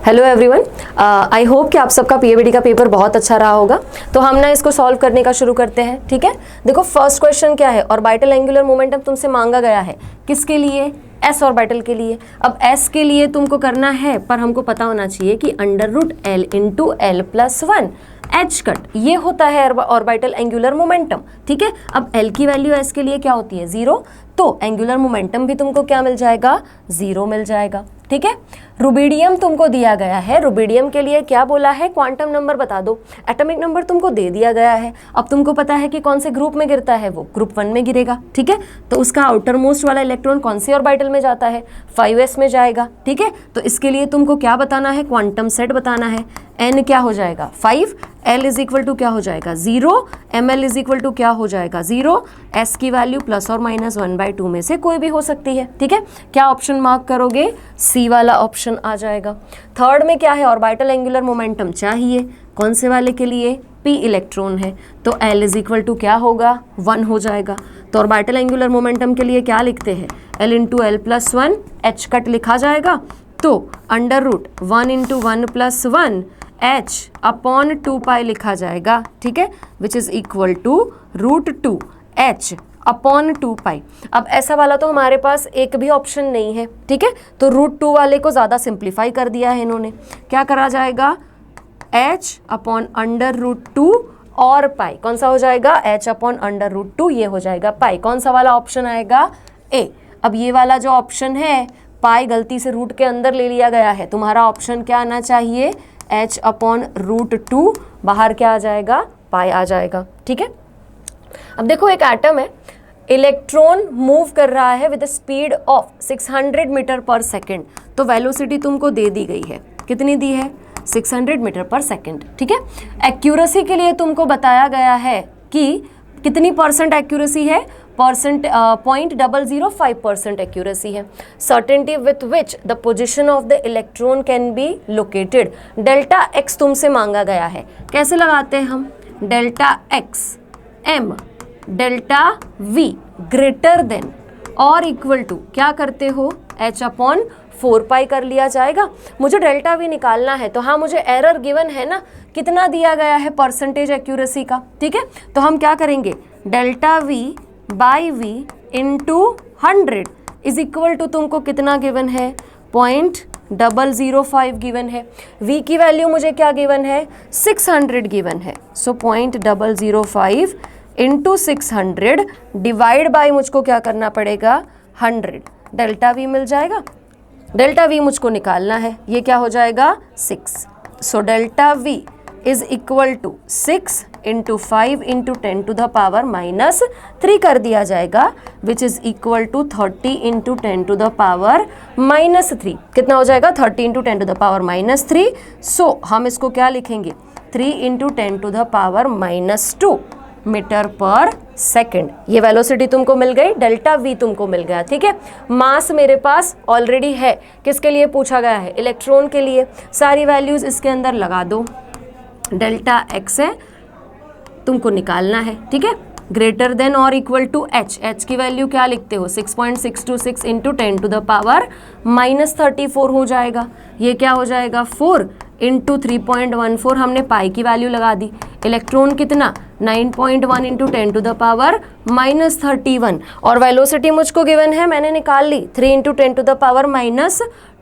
Hello everyone, I hope कि आप सबका पीएबीडी का पेपर बहुत अच्छा रहा होगा। तो हम ना इसको सॉल्व करने का शुरू करते हैं। ठीक है, देखो फर्स्ट क्वेश्चन क्या है, ऑर्बिटल एंगुलर मोमेंटम तुमसे मांगा गया है किसके लिए, एस ऑर्बिटल के लिए। अब एस के लिए तुमको करना है, पर हमको पता होना चाहिए कि under root l into l plus one h cut, ये होता है ऑर्बिटल एंगुलर मोमेंटम। ठीक है, अब एल की वैल्यू एस के लिए क्या होती है, जीरो, तो एंगुलर मोमेंटम भी तुमको क्या मिल जाएगा, जीरो मिल जाएगा। ठीक है, रुबिडियम तुमको दिया गया है, रुबिडियम के लिए क्या बोला है, क्वांटम नंबर बता दो। एटॉमिक नंबर तुमको दे दिया गया है। अब तुमको पता है कि कौन से ग्रुप में गिरता है, वो ग्रुप 1 में गिरेगा। ठीक है, तो उसका आउटर मोस्ट वाला इलेक्ट्रॉन कौन सी ऑर्बिटल में जाता है, 5s में जाएगा। ठीक है, तो इसके लिए तुमको क्या बताना है, क्वांटम सेट बताना है। n क्या हो जाएगा 5, l इज इक्वल टू क्या हो जाएगा 0, ml इज इक्वल टू क्या हो जाएगा 0, s की वैल्यू प्लस और माइनस 1/2 में से कोई भी हो सकती है। ठीक है, क्या ऑप्शन मार्क करोगे, सी वाला ऑप्शन आ जाएगा। थर्ड में क्या है, ऑर्बिटल एंगुलर मोमेंटम चाहिए, कौन से वाले के लिए, p इलेक्ट्रॉन है, तो l इज इक्वल टू क्या होगा 1 हो जाएगा। तो ऑर्बिटल एंगुलर मोमेंटम के लिए क्या लिखते हैं, l into l plus one h cut लिखा जाएगा, तो under root 1 into 1 plus 1 h upon 2 pi लिखा जाएगा। ठीक है, which is equal to root 2 h upon 2 pi. अब ऐसा वाला तो हमारे पास एक भी ऑप्शन नहीं है। ठीक है, तो रूट 2 वाले को ज़्यादा सिंप्लीफाई कर दिया है इन्होंने। क्या करा जाएगा, h अपॉन अंडर रूट 2 और पाई, कौन सा हो जाएगा, h अपॉन अंडर रूट 2, ये हो जाएगा पाई। कौन सा वाला ऑप्शन आएगा, ए। अब ये वाला जो ऑप्शन है, पाई गलती से रूट के अंदर ले लिया गया है, तुम्हारा ऑप्शन क्या आना चाहिए, h अपॉन रूट 2, बाहर क्या आ जाएगा, पाई आ जाएगा। ठीक है, अब देखो एक एटम है, इलेक्ट्रॉन मूव कर रहा है with speed of 600 metre per second, तो वेलोसिटी तुमको दे दी गई है, कितनी दी है, 600 मीटर पर सेकेंड। ठीक है, एक्यूरेसी के लिए तुमको बताया गया है कि कितनी परसेंट एक्यूरेसी है, 0.005% एक्यूरेसी है। Certainty with which the position of the electron can be located, delta x तुमसे मांगा गया है। कैसे लगाते हैं हम, delta x m delta v greater than और इक्वल टू क्या करते हो, h अपॉन 4 पाई कर लिया जाएगा। मुझे डेल्टा वी निकालना है, तो हाँ मुझे एरर गिवन है ना, कितना दिया गया है परसेंटेज एक्यूरेसी का। ठीक है, तो हम क्या करेंगे, delta v by v into 100 is equal to तुमको कितना गिवन है, 0.005 गिवन है। v की वैल्यू मुझे क्या गिवन है, 600 गिवन है, सो 0.005 इंटू 600 डिवाइड बाई मुझको क्या करना पड़ेगा 100, डेल्टा v मिल जाएगा। डेल्टा v मुझको निकालना है, ये क्या हो जाएगा 6, so delta v is equal to 6 into 5 into 10 to the power minus 3 कर दिया जाएगा, which is equal to 30 into 10 to the power minus 3। कितना हो जाएगा, 30 into 10 to the power minus 3। So हम इसको क्या लिखेंगे, 3 into 10 to the power minus 2 metre per second. ये वेलोसिटी तुमको मिल गई, डेल्टा वी तुमको मिल गया। ठीक है, मास मेरे पास ऑलरेडी है, किसके लिए पूछा गया है, इलेक्ट्रॉन के लिए। सारी वैल्यूज इसके अंदर लगा दो, डेल्टा एक्स है तुमको निकालना है। ठीक है, ग्रेटर देन और इक्वल टू h, h की वैल्यू क्या लिखते हो, 6.626 into 10 to the power minus 34 हो जाएगा। ये क्या हो जाएगा 4 इंटू 3.14, हमने पाई की वैल्यू लगा दी। इलेक्ट्रॉन कितना 9.1 into 10 to the power minus 31, और वेलोसिटी मुझको गिवन है, मैंने निकाल ली, 3 into 10 to the power minus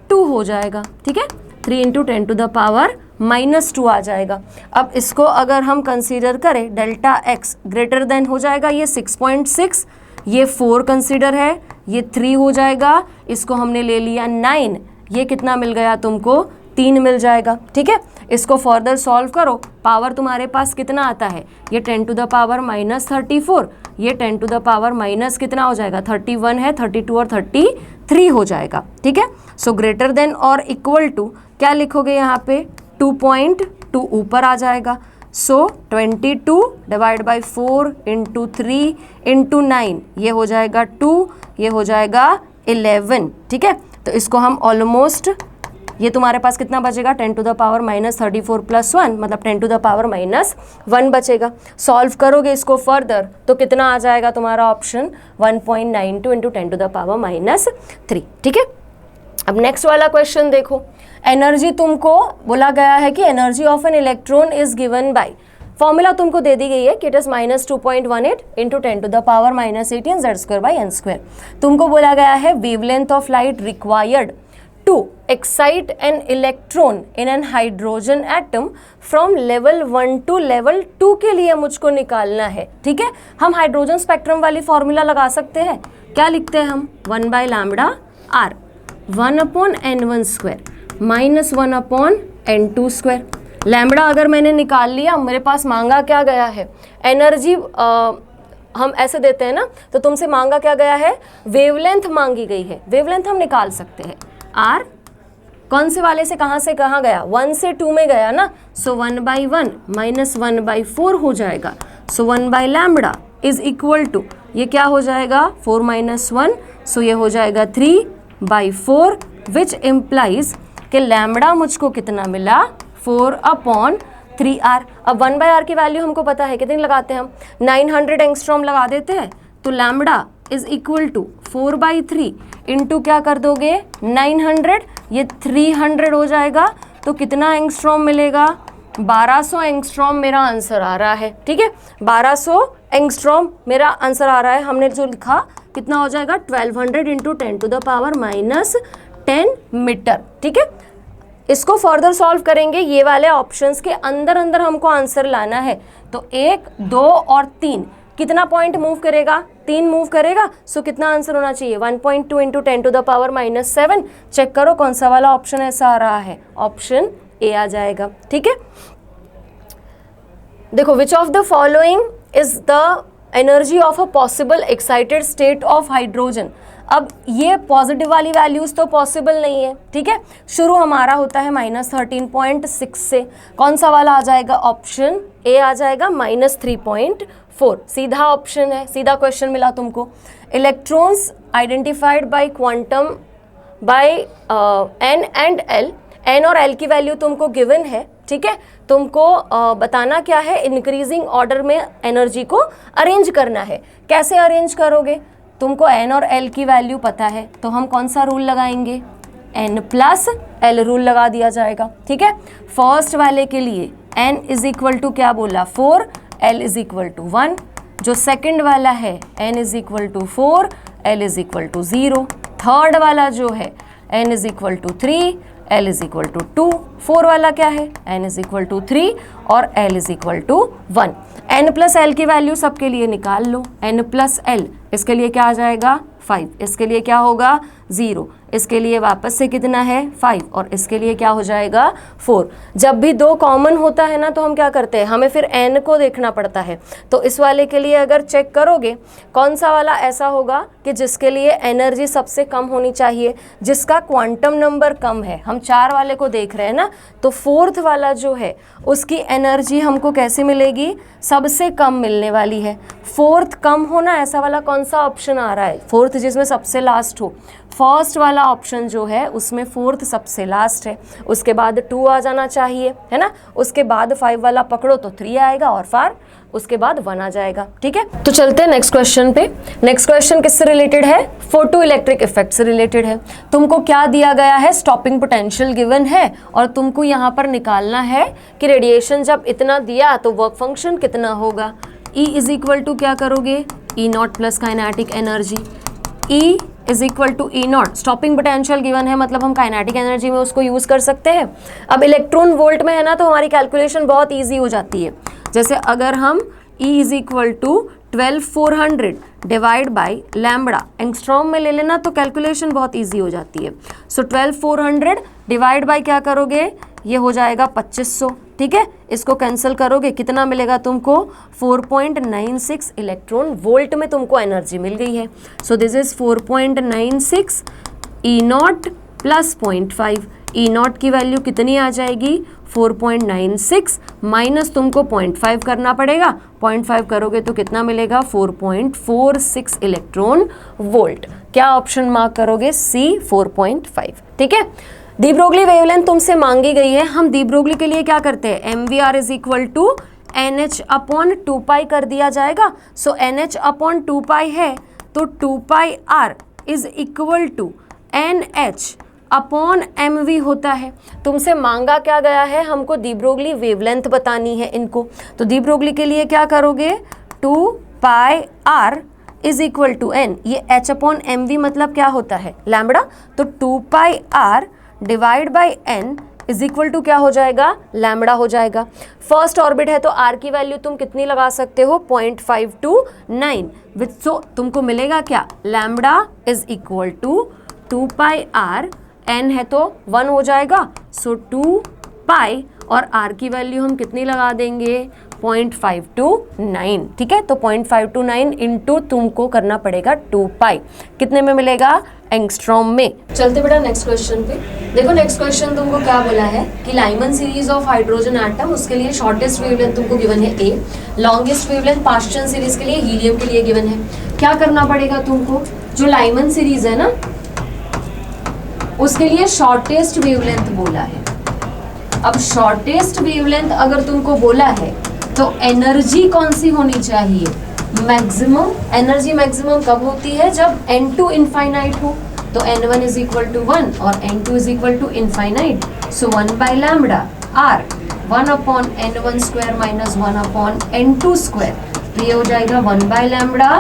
2 हो जाएगा। ठीक है, 3 into 10 to the power minus 2 आ जाएगा। अब इसको अगर हम कंसीडर करें, डेल्टा एक्स ग्रेटर देन हो जाएगा ये 6.6, ये 4 कंसीडर है, ये 3 हो जाएगा, इसको हमने ले लिया 9, ये कितना मिल गया तुमको 3 मिल जाएगा। ठीक है, इसको फर्दर सॉल्व करो, पावर तुम्हारे पास कितना आता है, ये 10 टू द पावर माइनस 34, ये 10 टू द पावर माइनस कितना हो जाएगा 31 है, 32 और 33 हो जाएगा। ठीक है, सो ग्रेटर देन और इक्वल टू क्या लिखोगे यहाँ पे, 2.2 ऊपर आ जाएगा, सो 22 डिवाइड बाई 4 इंटू 3 इंटू 9, ये हो जाएगा 2, ये हो जाएगा 11। ठीक है, तो इसको हम ऑलमोस्ट, ये तुम्हारे पास कितना बचेगा, 10 to the power minus 34 plus 1, मतलब 10 टू द पावर माइनस 1 बचेगा। सॉल्व करोगे इसको फर्दर तो कितना आ जाएगा तुम्हारा option, 1.92 into 10 to the power minus 3। ठीक है, अब नेक्स्ट वाला क्वेश्चन देखो, एनर्जी तुमको बोला गया है कि energy of an electron is given by, formula तुमको दे दी गई है कि इट इज -2.18 इंटू 10⁻⁻18 z²/n²। तुमको बोला गया है wavelength of light required to excite an electron in an hydrogen atom from level 1 to level 2 के लिए मुझको निकालना है। ठीक है, हम हाइड्रोजन स्पेक्ट्रम वाली फॉर्मूला लगा सकते हैं। क्या लिखते हैं हम? 1/λr 1/n1² -1/n2²। लैम्बडा अगर मैंने निकाल लिया, मेरे पास मांगा क्या गया है? एनर्जी हम ऐसे देते हैं ना, तो तुमसे मांगा क्या गया है? वेवलेंथ मांगी गई है। वेवलेंथ हम निकाल सकते हैं। आर कौन से वाले से कहाँ गया? 1 से 2 में गया ना, सो 1/1 -1/4 हो जाएगा। सो 1/λ इज इक्वल टू, ये क्या हो जाएगा? 4 - 1, सो ये हो जाएगा 3/4, विच इम्प्लाइज कि लैम्बडा मुझको कितना मिला? 4/3r। अब 1/r की वैल्यू हमको पता है, कितनी लगाते हैं हम? 900 एंगस्ट्रॉम लगा देते हैं, तो lambda is equal to 4/3 into क्या कर दोगे? 900, ये 300 हो जाएगा। तो कितना एंगस्ट्रॉम मिलेगा? 1200 एंगस्ट्रॉम मेरा आंसर आ रहा है। ठीक है, 1200 एंगस्ट्रॉम मेरा आंसर आ रहा है। हमने जो लिखा कितना हो जाएगा? 1200 इंटू 10⁻⁻10 मीटर। ठीक है, इसको फर्दर सॉल्व करेंगे। ये वाले ऑप्शंस के अंदर अंदर हमको आंसर लाना है। तो 1, 2 और 3 कितना पॉइंट मूव करेगा? 3 मूव करेगा। सो कितना आंसर होना चाहिए? 1.2 इंटू 10⁻⁻7। चेक करो कौन सा वाला ऑप्शन ऐसा आ रहा है। ऑप्शन ए आ जाएगा। ठीक है, देखो, विच of the following is the energy of a possible excited state of hydrogen. अब ये पॉजिटिव वाली वैल्यूज तो पॉसिबल नहीं है। ठीक है, शुरू हमारा होता है -13.6 से। कौन सा वाला आ जाएगा? ऑप्शन ए आ जाएगा, -3.4। सीधा ऑप्शन है, सीधा क्वेश्चन मिला तुमको। Electrons identified by quantum by n and l. N और एल की वैल्यू तुमको गिवन है। ठीक है, तुमको बताना क्या है? इंक्रीजिंग ऑर्डर में एनर्जी को अरेंज करना है। कैसे अरेंज करोगे? तुमको एन और एल की वैल्यू पता है, तो हम कौन सा रूल लगाएंगे? n+l रूल लगा दिया जाएगा। ठीक है, फर्स्ट वाले के लिए n इज इक्वल टू क्या बोला? 4, l इज इक्वल टू 1। जो सेकंड वाला है n is equal to 4, l is equal to 0। Third वाला जो है n is equal to 3, l is equal to 2। 4 वाला क्या है? n इज इक्वल टू 3 और l is equal to 1। n+l की वैल्यू सबके लिए निकाल लो। n+l इसके लिए क्या आ जाएगा? 5। इसके लिए क्या होगा? 0। इसके लिए वापस से कितना है? 5। और इसके लिए क्या हो जाएगा? 4। जब भी 2 कॉमन होता है ना, तो हम क्या करते हैं? हमें फिर n को देखना पड़ता है। तो इस वाले के लिए अगर चेक करोगे, कौन सा वाला ऐसा होगा कि जिसके लिए एनर्जी सबसे कम होनी चाहिए, जिसका क्वांटम नंबर कम है। हम 4 वाले को देख रहे हैं ना, तो 4th वाला जो है उसकी एनर्जी हमको कैसे मिलेगी? सबसे कम मिलने वाली है। 4th कम होना, ऐसा वाला कौन सा ऑप्शन आ रहा है? 4th जिसमें सबसे लास्ट हो। फर्स्ट वाला ऑप्शन जो है उसमें 4th सबसे लास्ट है। उसके बाद 2 आ जाना चाहिए, है ना। उसके बाद 5 वाला पकड़ो तो 3 आएगा, और फिर उसके बाद 1 आ जाएगा। ठीक है, तो चलते हैं नेक्स्ट क्वेश्चन पे। नेक्स्ट क्वेश्चन किससे रिलेटेड है? फोटो इलेक्ट्रिक इफेक्ट से रिलेटेड है। तुमको क्या दिया गया है? स्टॉपिंग पोटेंशियल गिवन है, और तुमको यहाँ पर निकालना है कि रेडिएशन जब इतना दिया तो वर्क फंक्शन कितना होगा। E इज इक्वल टू क्या करोगे? E0 plus kinetic energy. E is equal to E0। Stopping potential given है, मतलब हम काइनेटिक एनर्जी में उसको यूज़ कर सकते हैं। अब इलेक्ट्रॉन वोल्ट में है ना, तो हमारी कैलकुलेशन बहुत ईजी हो जाती है। जैसे अगर हम E is equal to 12400 divide by lambda angstrom में ले लेना, तो कैलकुलेशन बहुत ईजी हो जाती है। सो 12400 डिवाइड बाई क्या करोगे? ये हो जाएगा 2500। ठीक है, इसको कैंसिल करोगे, कितना मिलेगा तुमको? 4.96 इलेक्ट्रॉन वोल्ट में तुमको एनर्जी मिल गई है। So this is 4.96 E0 plus 0.5। E0 की वैल्यू कितनी आ जाएगी? 4.96 माइनस तुमको 0.5 करना पड़ेगा। 0.5 करोगे तो कितना मिलेगा? 4.46 इलेक्ट्रॉन वोल्ट। क्या ऑप्शन मार्क करोगे? C 4.5। ठीक है, डी ब्रोगली वेवलेंथ तुमसे मांगी गई है। हम डी ब्रोगली के लिए क्या करते हैं? MVR is equal to NH/2π कर दिया जाएगा। सो NH/2π है, तो 2πr is equal to NH upon mv होता है। तुमसे मांगा क्या गया है, हमको डी ब्रोगली वेवलेंथ बतानी है इनको। तो डी ब्रोगली के लिए क्या करोगे, 2 pi r is equal to n, ये h अपॉन mv मतलब क्या होता है, लैम्बडा। तो 2 pi r divide by n is equal to क्या हो जाएगा, लैम्बडा हो जाएगा। फर्स्ट ऑर्बिट है तो r की वैल्यू तुम कितनी लगा सकते हो, 0.529, विच सो तुमको मिलेगा क्या, lambda is equal to 2 pi r, n है तो 1 हो जाएगा, सो 2 पाई और r की वैल्यू हम कितनी लगा देंगे, 0.529, ठीक है। तो 0.529 इंटू तुमको करना पड़ेगा 2 पाई, कितने में मिलेगा, एंगस्ट्रॉम में। चलते बेटा नेक्स्ट क्वेश्चन पे। देखो नेक्स्ट क्वेश्चन तुमको क्या बोला है कि Lyman series of hydrogen atom, उसके लिए शॉर्टेस्ट वेवलेंथ तुमको गिवन है A, longest wavelength Paschen series के लिए हीलियम के लिए गिवन है। क्या करना पड़ेगा तुमको, जो लाइमन सीरीज है ना उसके लिए शॉर्टेस्ट वेवलेंथ बोला है। अब शॉर्टेस्ट वेवलेंथ अगर तुमको बोला है तो एनर्जी कौन सी होनी चाहिए, मैक्सिमम। एनर्जी मैक्सिमम कब होती है, जब n2 इनफाइनाइट हो। तो n1 इज इक्वल टू 1 और n2 is equal to infinite, so 1 by lambda r 1 upon n1 square minus 1 upon n2 square, तो ये हो जाएगा 1 by lambda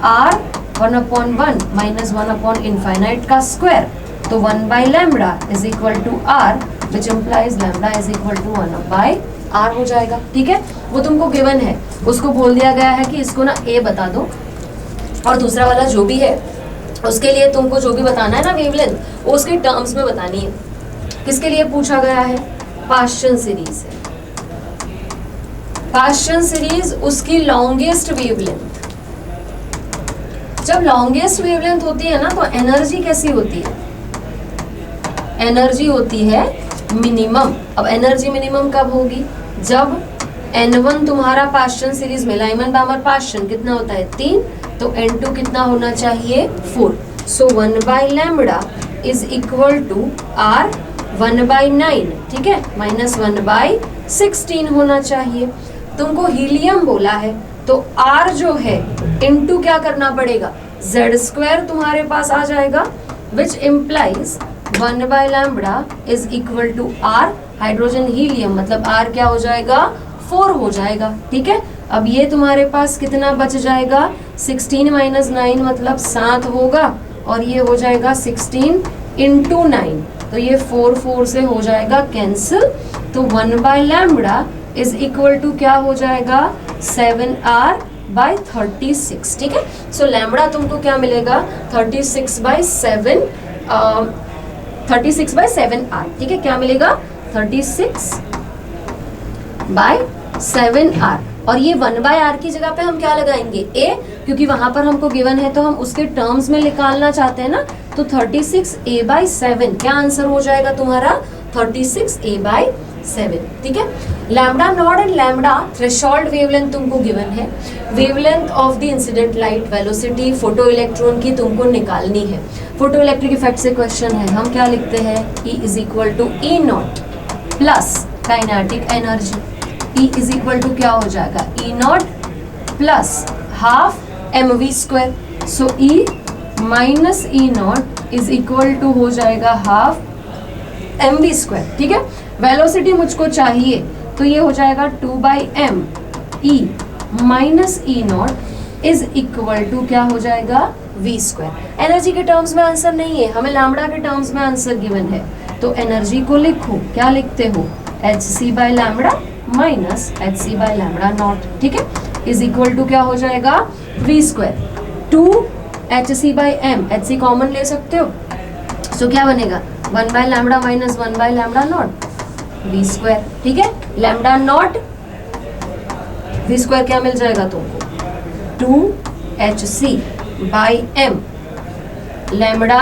r 1 upon 1 minus 1 upon infinite का स्क्वायर, तो 1 by lambda is equal to r which implies lambda is equal to 1 by r हो जाएगा, ठीक है। वो तुमको गिवन है, उसको बोल दिया गया है कि इसको ना a बता दो, और दूसरा वाला जो भी है उसके लिए तुमको जो भी बताना है ना वेवलेंथ, वो उसके टर्म्स में बतानी है। किसके लिए पूछा गया है, पास्चन सीरीज है। पास्चन सीरीज उसकी लॉन्गेस्ट वेवलेंथ, जब लॉन्गेस्ट वेवलेंथ होती है ना तो एनर्जी कैसी होती है, एनर्जी होती है मिनिमम। अब एनर्जी मिनिमम कब होगी, जब n1 तुम्हारा पास्चन सीरीज में लाइमन बामर पास्चन कितना होता है 3, तो n2 कितना होना चाहिए 4, so 1 by lambda is equal to r 1 by 9, ठीक है, माइनस 1 बाई 16 होना चाहिए। तुमको हीलियम बोला है तो r जो है इंटू क्या करना पड़ेगा, z स्क्वायर तुम्हारे पास आ जाएगा, which implies 1 by lambda is equal to r, hydrogen helium मतलब r क्या हो जाएगा 4 हो जाएगा, ठीक है। अब ये तुम्हारे पास कितना बच जाएगा, 16 माइनस 9 मतलब 7 होगा, और ये हो जाएगा 16 इंटू 9, तो ये 4 से हो जाएगा कैंसिल, तो 1 by lambda is equal to क्या हो जाएगा 7r बाई 36, ठीक है। सो लैम्बडा तुमको क्या मिलेगा 36 बाई 7r, ठीक है, क्या मिलेगा 36 बाई 7r, और ये 1 बाई r की जगह पे हम क्या लगाएंगे a, क्योंकि वहां पर हमको गिवन है तो हम उसके टर्म्स में निकालना चाहते हैं ना, तो 36a बाई 7, क्या आंसर हो जाएगा तुम्हारा 36a बाई 7, ठीक है। Lambda nought and lambda threshold wavelength तुमको गिवन है। Wavelength of the incident light velocity photo electron की तुमको निकालनी है। फोटो इलेक्ट्रिक इफेक्ट से क्वेश्चन है, हम क्या लिखते हैं, E is equal to E nought plus kinetic energy, E is equal to क्या हो जाएगा E nought plus half mv square, so E minus E nought is equal to हो जाएगा हाफ mv स्क्वायर, ठीक है। वेलोसिटी मुझको चाहिए तो ये हो जाएगा 2 by m E minus E nought is equal to क्या हो जाएगा v स्क्वायर। एनर्जी के टर्म्स में आंसर नहीं है, हमें लैम्बडा के टर्म्स में आंसर गिवन है, तो एनर्जी को लिखो, क्या लिखते हो hc by lambda minus hc by lambda naught, ठीक है, इज इक्वल टू क्या हो जाएगा v square 2 hc by m, hc common ले सकते हो, सो क्या बनेगा 1 by lambda minus 1 by lambda naught v square, ठीक है। लैम्बडा नॉट v स्क्वायर क्या मिल जाएगा तुमको 2hc by m, lambda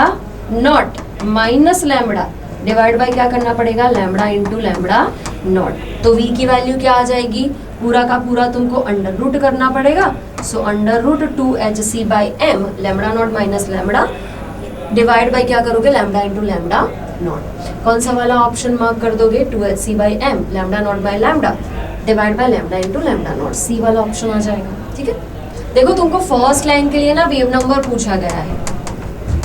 nought minus lambda divide by क्या करना पड़ेगा, लैम्बडा इंटू लैम्बडा नॉट, तो v की वैल्यू क्या आ जाएगी, पूरा का पूरा तुमको अंडर रूट करना पड़ेगा, so under root 2hc by m, lambda nought minus lambda divide by क्या करोगे, लैम्बडा इंटू लैम्बडा नॉट। कौन सा वाला ऑप्शन मार्क कर दोगे, 2hc by m, lambda nought by lambda divide by lambda into lambda nought, C वाला option आ जाएगा, ठीक है। देखो तुमको फर्स्ट लाइन के लिए ना वेव नंबर पूछा गया है,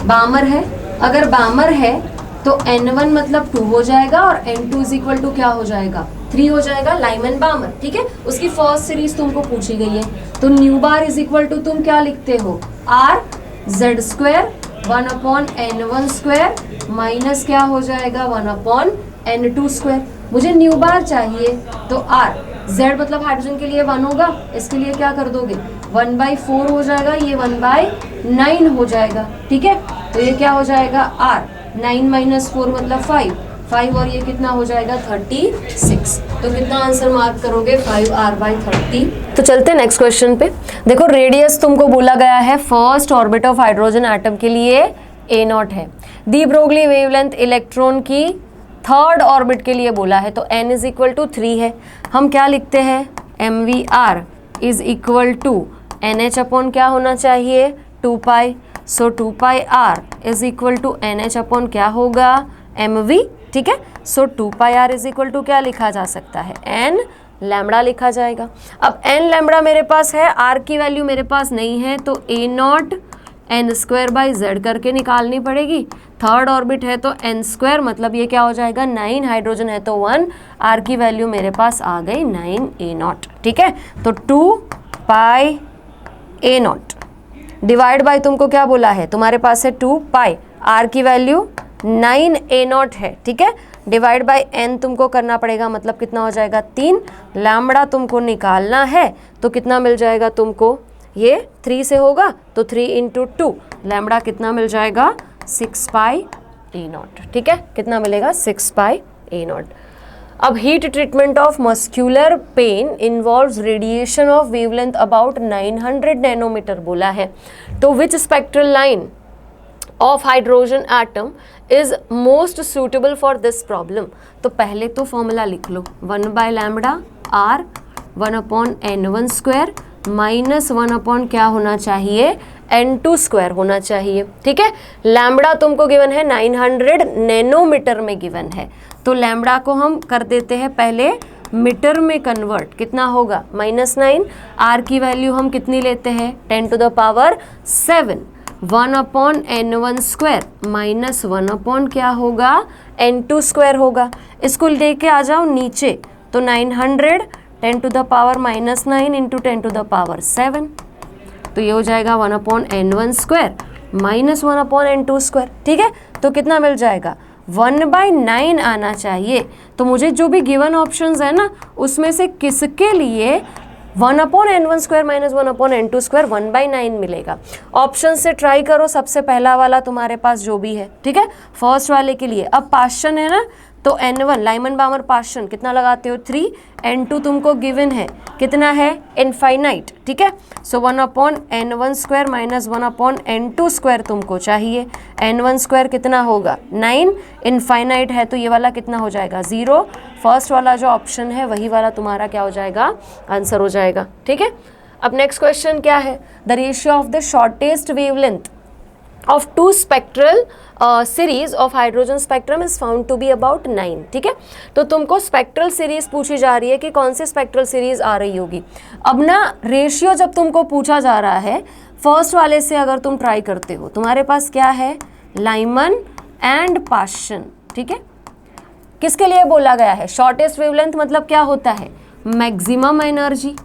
बामर है, अगर बामर है तो n1 मतलब 2 हो जाएगा और n2 इज इक्वल टू क्या हो जाएगा 3 हो जाएगा, लाइमन बामर, ठीक है। उसकी फर्स्ट सीरीज तुमको पूछी गई है, तो nu bar is equal to तुम क्या लिखते हो R Z square 1/n1 square minus क्या हो जाएगा 1/n2 स्क्वायर। मुझे न्यू बार चाहिए, तो आर जेड मतलब हाइड्रोजन के लिए 1 होगा, इसके लिए क्या कर दोगे 1/4 हो जाएगा, ये 1/9 हो जाएगा, ठीक है। तो ये क्या हो जाएगा आर 9 - 4 मतलब 5 और ये कितना हो जाएगा 36। तो कितना आंसर मार्क करोगे 5r/30। तो चलते हैं नेक्स्ट क्वेश्चन पे। देखो रेडियस तुमको बोला गया है first orbit of hydrogen atom के लिए a0 है। दी ब्रोगली वेवलेंथ इलेक्ट्रॉन की थर्ड ऑर्बिट के लिए बोला है, तो n इज इक्वल टू 3 है। हम क्या लिखते हैं mvr is equal to nh upon क्या होना चाहिए 2 pi. So 2 pi r is equal to nh upon क्या होगा mv, ठीक है। So 2 pi r is equal to क्या लिखा जा सकता है n लैम्बडा लिखा जाएगा। अब n लैम्बडा मेरे पास है, r की वैल्यू मेरे पास नहीं है, तो a0 n² करके निकालनी पड़ेगी। थर्ड ऑर्बिट है तो n² मतलब ये क्या हो जाएगा 9, हाइड्रोजन है तो 1, r की वैल्यू मेरे पास आ गई 9a0, ठीक है। तो 2 पाई a0 डिवाइड बाय तुमको क्या बोला है, तुम्हारे पास है 2 पाई, r की वैल्यू 9a0 है, ठीक है। डिवाइड बाय n तुमको करना पड़ेगा, मतलब कितना हो जाएगा 3। लैम्बडा तुमको निकालना है तो कितना मिल जाएगा तुमको, ये 3 से होगा तो 3 × 2 लैम्बडा कितना मिल जाएगा 6 पाई a0, ठीक है। कितना मिलेगा 6 पाई a0। अब heat treatment of muscular pain involves radiation of wavelength about 900 nanometre बोला है, तो which spectral line of hydrogen atom is most suitable for this problem. तो पहले तो फॉर्मूला लिख लो 1/λ r 1/n1 स्क्वायर माइनस 1 क्या होना चाहिए n2 स्क्वायर होना चाहिए, ठीक है। लैम्बडा तुमको गिवन है 900 नैनोमीटर में गिवन है, तो लैम्बडा को हम कर देते हैं पहले मीटर में कन्वर्ट, कितना होगा -9। r की वैल्यू हम कितनी लेते हैं 10⁻7 1/n1 स्क्वायर माइनस 1 क्या होगा n2 स्क्वायर होगा। इसको लेके आ जाओ नीचे, तो 900 10⁻⁻9 × 10⁻7, तो ये हो जाएगा 1/n1 square minus 1/n2 square, ठीक है। तो कितना मिल जाएगा 1/9 आना चाहिए। तो मुझे जो भी गिवन ऑप्शंस है ना उसमें से किसके लिए 1/n1 square minus 1/n2 square 1/9 मिलेगा। ऑप्शन से ट्राई करो, सबसे पहला वाला तुम्हारे पास जो भी है, ठीक है। फर्स्ट वाले के लिए अब पाश्चन है ना, तो n1 लाइमन बामर पाश्चन कितना लगाते हो 3, n2 तुमको गिवन है कितना है इनफाइनाइट, ठीक है। सो 1/n1 square minus 1/n2 square तुमको चाहिए। n1 स्क्वायर कितना होगा 9, इनफाइनाइट है तो ये वाला कितना हो जाएगा 0। फर्स्ट वाला जो ऑप्शन है वही वाला तुम्हारा क्या हो जाएगा आंसर हो जाएगा, ठीक है। अब नेक्स्ट क्वेश्चन क्या है, the ratio of the shortest wavelength of 2 spectral series of hydrogen spectrum is found to be about 9, ठीक है। तो तुमको स्पेक्ट्रल सीरीज पूछी जा रही है कि कौन सी स्पेक्ट्रल सीरीज आ रही होगी। अब ना रेशियो जब तुमको पूछा जा रहा है, फर्स्ट वाले से अगर तुम ट्राई करते हो, तुम्हारे पास क्या है लाइमन एंड पाश्चन, ठीक है। किसके लिए बोला गया है शॉर्टेस्ट वेवलेंथ मतलब क्या होता है मैक्सिमम एनर्जी,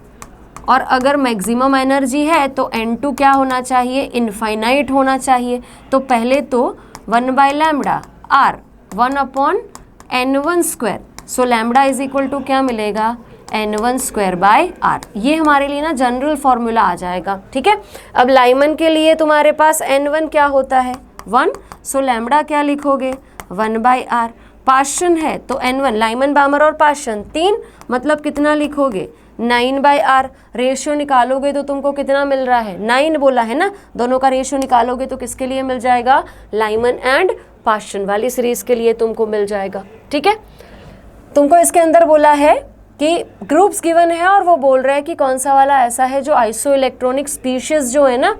और अगर मैक्सिमम एनर्जी है तो n2 क्या होना चाहिए इनफाइनाइट होना चाहिए। तो पहले तो 1/λ r 1/n1 square, so lambda is equal to क्या मिलेगा n1 स्क्वायर बाय r। ये हमारे लिए ना जनरल फॉर्मूला आ जाएगा, ठीक है। अब लाइमन के लिए तुम्हारे पास n1 क्या होता है 1, सो लैम्बडा क्या लिखोगे 1/r। पाश्चन है तो n1 लाइमन बामर और पाश्चन 3, मतलब कितना लिखोगे 9/r। रेशियो निकालोगे तो तुमको कितना मिल रहा है 9 बोला है ना, दोनों का रेशियो निकालोगे तो किसके लिए मिल जाएगा लाइमन एंड पाश्चन वाली सीरीज के लिए तुमको मिल जाएगा, ठीक है। तुमको इसके अंदर बोला है कि ग्रुप्स गिवन है और वो बोल रहा है कि कौन सा वाला ऐसा है जो आइसो इलेक्ट्रॉनिक स्पीशीज जो है ना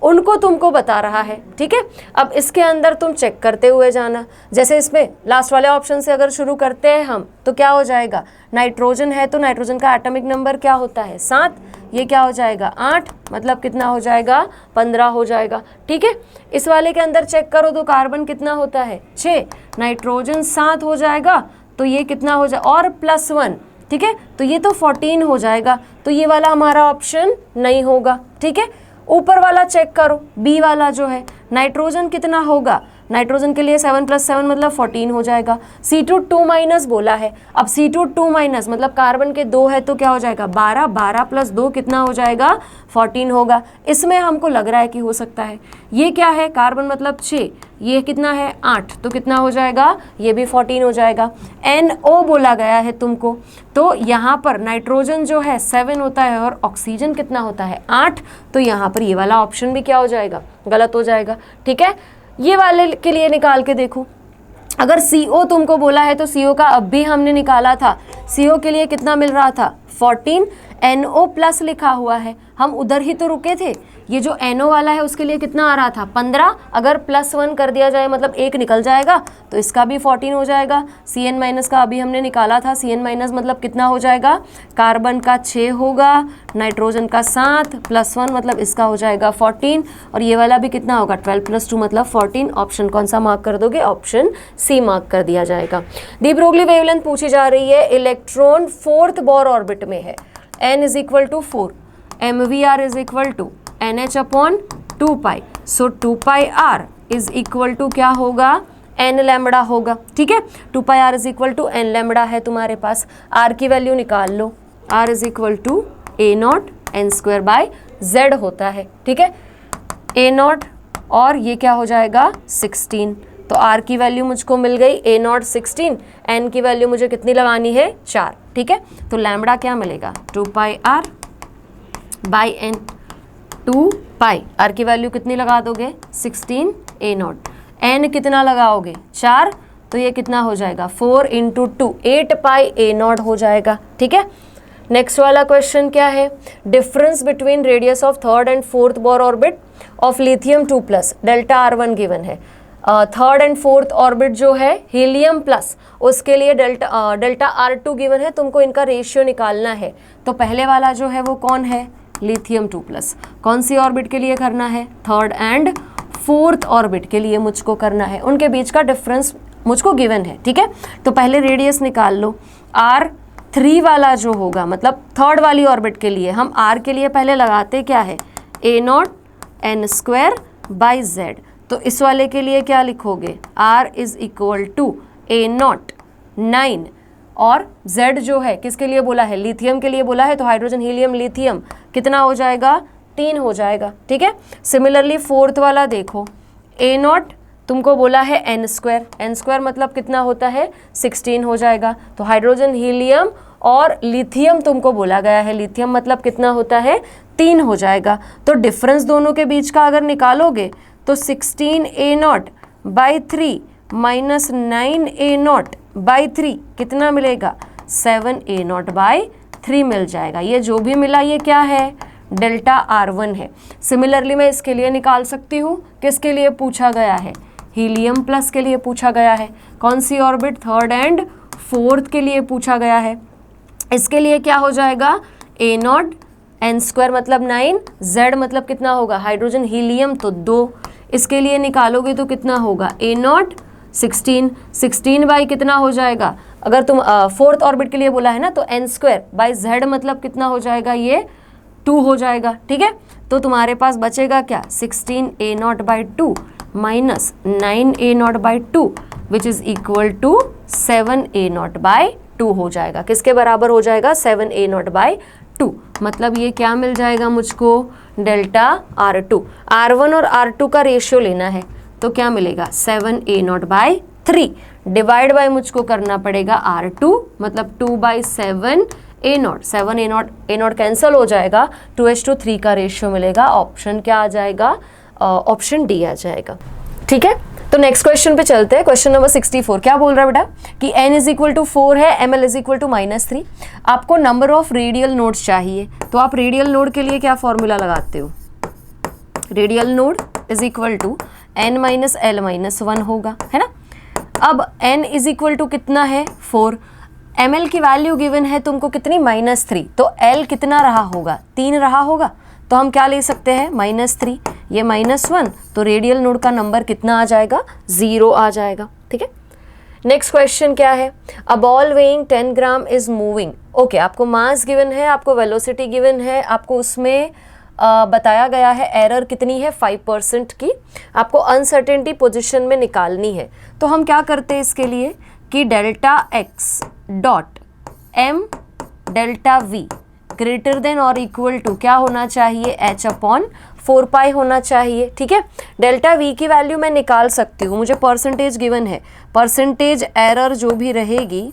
उनको तुमको बता रहा है, ठीक है। अब इसके अंदर तुम चेक करते हुए जाना, जैसे इसमें लास्ट वाले ऑप्शन से अगर शुरू करते हैं हम तो क्या हो जाएगा, नाइट्रोजन है तो नाइट्रोजन का एटॉमिक नंबर क्या होता है 7, ये क्या हो जाएगा 8, मतलब कितना हो जाएगा 15 हो जाएगा, ठीक है। इस वाले के अंदर चेक करो तो कार्बन कितना होता है 6, नाइट्रोजन 7 हो जाएगा, तो ये कितना हो जाए और +1, ठीक है, तो ये तो 14 हो जाएगा, तो ये वाला हमारा ऑप्शन नहीं होगा, ठीक है। ऊपर वाला चेक करो, बी वाला जो है नाइट्रोजन कितना होगा, नाइट्रोजन के लिए 7 + 7 मतलब 14 हो जाएगा। C2 2- बोला है, अब C2 2- मतलब कार्बन के 2 है तो क्या हो जाएगा 12, 12 + 2 कितना हो जाएगा 14 होगा। इसमें हमको लग रहा है कि हो सकता है। ये क्या है, कार्बन मतलब 6, ये कितना है 8, तो कितना हो जाएगा, ये भी 14 हो जाएगा। NO बोला गया है तुमको, तो यहाँ पर नाइट्रोजन जो है 7 होता है और ऑक्सीजन कितना होता है 8, तो यहाँ पर ये वाला ऑप्शन भी क्या हो जाएगा, गलत हो जाएगा, ठीक है। ये वाले के लिए निकाल के देखो, अगर CO तुमको बोला है तो CO का अब भी हमने निकाला था, CO के लिए कितना मिल रहा था 14, NO+ लिखा हुआ है, हम उधर ही तो रुके थे। ये जो NO वाला है उसके लिए कितना आ रहा था 15, अगर +1 कर दिया जाए मतलब 1 निकल जाएगा तो इसका भी 14 हो जाएगा। CN- का अभी हमने निकाला था, CN- मतलब कितना हो जाएगा, कार्बन का 6 होगा, नाइट्रोजन का 7 +1 मतलब इसका हो जाएगा 14, और ये वाला भी कितना होगा 12 + 2 मतलब 14। ऑप्शन कौन सा मार्क कर दोगे, ऑप्शन C मार्क कर दिया जाएगा। डी ब्रोगली वेवलेंथ पूछी जा रही है, इलेक्ट्रॉन 4th बोर ऑर्बिट में है, n = 4, MVR = NH/2π, सो 2πr = क्या होगा, n लैम्बडा होगा, ठीक है। 2πr = n लैम्बडा है तुम्हारे पास, r की वैल्यू निकाल लो, r = A0 n²/z होता है, ठीक है। A0 और ये क्या हो जाएगा 16, तो r की वैल्यू मुझको मिल गई A0 16, n की वैल्यू मुझे कितनी लगानी है 4, ठीक है। तो लैम्बडा क्या मिलेगा 2πr/n, 2π, r की वैल्यू कितनी लगा दोगे 16 A0, n कितना लगाओगे 4, तो ये कितना हो जाएगा 4 × 2 8π A0 हो जाएगा, ठीक है। नेक्स्ट वाला क्वेश्चन क्या है, difference between radius of 3rd and 4th Bohr orbit of lithium 2+, delta R1 given है। 3rd and 4th ऑर्बिट जो है हीलियम प्लस, उसके लिए डेल्टा R2 गिवन है, तुमको इनका रेशियो निकालना है। तो पहले वाला जो है वो कौन है, लिथियम 2+, कौन सी ऑर्बिट के लिए करना है 3rd and 4th ऑर्बिट के लिए मुझको करना है, उनके बीच का डिफरेंस मुझको गिवन है, ठीक है। तो पहले रेडियस निकाल लो, R3 वाला जो होगा मतलब 3rd वाली ऑर्बिट के लिए हम R के लिए पहले लगाते क्या है A0 n²/z, तो इस वाले के लिए क्या लिखोगे R = A0 9, और Z जो है किसके लिए बोला है, लिथियम के लिए बोला है, तो हाइड्रोजन हीलियम लिथियम कितना हो जाएगा 3 हो जाएगा, ठीक है। सिमिलरली 4th वाला देखो, A0 तुमको बोला है n² मतलब कितना होता है 16 हो जाएगा, तो हाइड्रोजन हीलियम और लिथियम तुमको बोला गया है, लिथियम मतलब कितना होता है 3 हो जाएगा। तो डिफरेंस दोनों के बीच का अगर निकालोगे तो 16 A0/3 - 9 A0/3 कितना मिलेगा 7 A0/3 मिल जाएगा। ये जो भी मिला ये क्या है, डेल्टा R1 है। सिमिलरली मैं इसके लिए निकाल सकती हूँ, किसके लिए पूछा गया है, हीलियम प्लस के लिए पूछा गया है, कौन सी ऑर्बिट 3rd and 4th के लिए पूछा गया है। इसके लिए क्या हो जाएगा A0 n² मतलब 9, Z मतलब कितना होगा हाइड्रोजन हीलियम तो 2, इसके लिए निकालोगे तो कितना होगा A0 16 कितना हो जाएगा, अगर तुम 4th ऑर्बिट के लिए बोला है ना तो n²/z मतलब कितना हो जाएगा, ये 2 हो जाएगा, ठीक है। तो तुम्हारे पास बचेगा क्या 16 A0/2 - 9 A0/2 which is equal to 7 A0/2 हो जाएगा। किसके बराबर हो जाएगा 7 A0/2, मतलब ये क्या मिल जाएगा मुझको डेल्टा R2। R1 और R2 का रेशियो लेना है तो क्या मिलेगा 7 A0/3 डिवाइड बाय मुझको करना पड़ेगा R2 मतलब 2/7 A0, 7 A0 कैंसिल हो जाएगा, 2:3 का रेशियो मिलेगा। ऑप्शन क्या आ जाएगा, ऑप्शन डी आ जाएगा, ठीक है। तो नेक्स्ट क्वेश्चन पे चलते हैं। क्वेश्चन नंबर 64 क्या बोल रहा है बेटा कि n = 4 है, ml = -3, आपको नंबर ऑफ रेडियल नोड्स चाहिए, तो आप रेडियल नोड के लिए क्या फॉर्मूला लगाते हो, radial node is equal to n minus l minus 1 होगा, है ना। अब n इज इक्वल टू कितना है 4, ml की वैल्यू गिवन है तुमको कितनी -3, तो l कितना रहा होगा 3 रहा होगा, तो हम क्या ले सकते हैं -3, ये -1, तो रेडियल नोड का नंबर कितना आ जाएगा 0 आ जाएगा, ठीक है। नेक्स्ट क्वेश्चन क्या है, a ball weighing 10 gram is moving. Okay, आपको मास गिवन है, आपको वेलोसिटी गिवन है, आपको उसमें बताया गया है एरर कितनी है 5% की, आपको अनसर्टेनिटी पोजीशन में निकालनी है। तो हम क्या करते हैं इसके लिए कि delta x dot m delta v greater than और इक्वल टू क्या होना चाहिए h अपॉन 4 पाई होना चाहिए, ठीक है। डेल्टा वी की वैल्यू मैं निकाल सकती हूँ, मुझे परसेंटेज गिवन है, परसेंटेज एरर जो भी रहेगी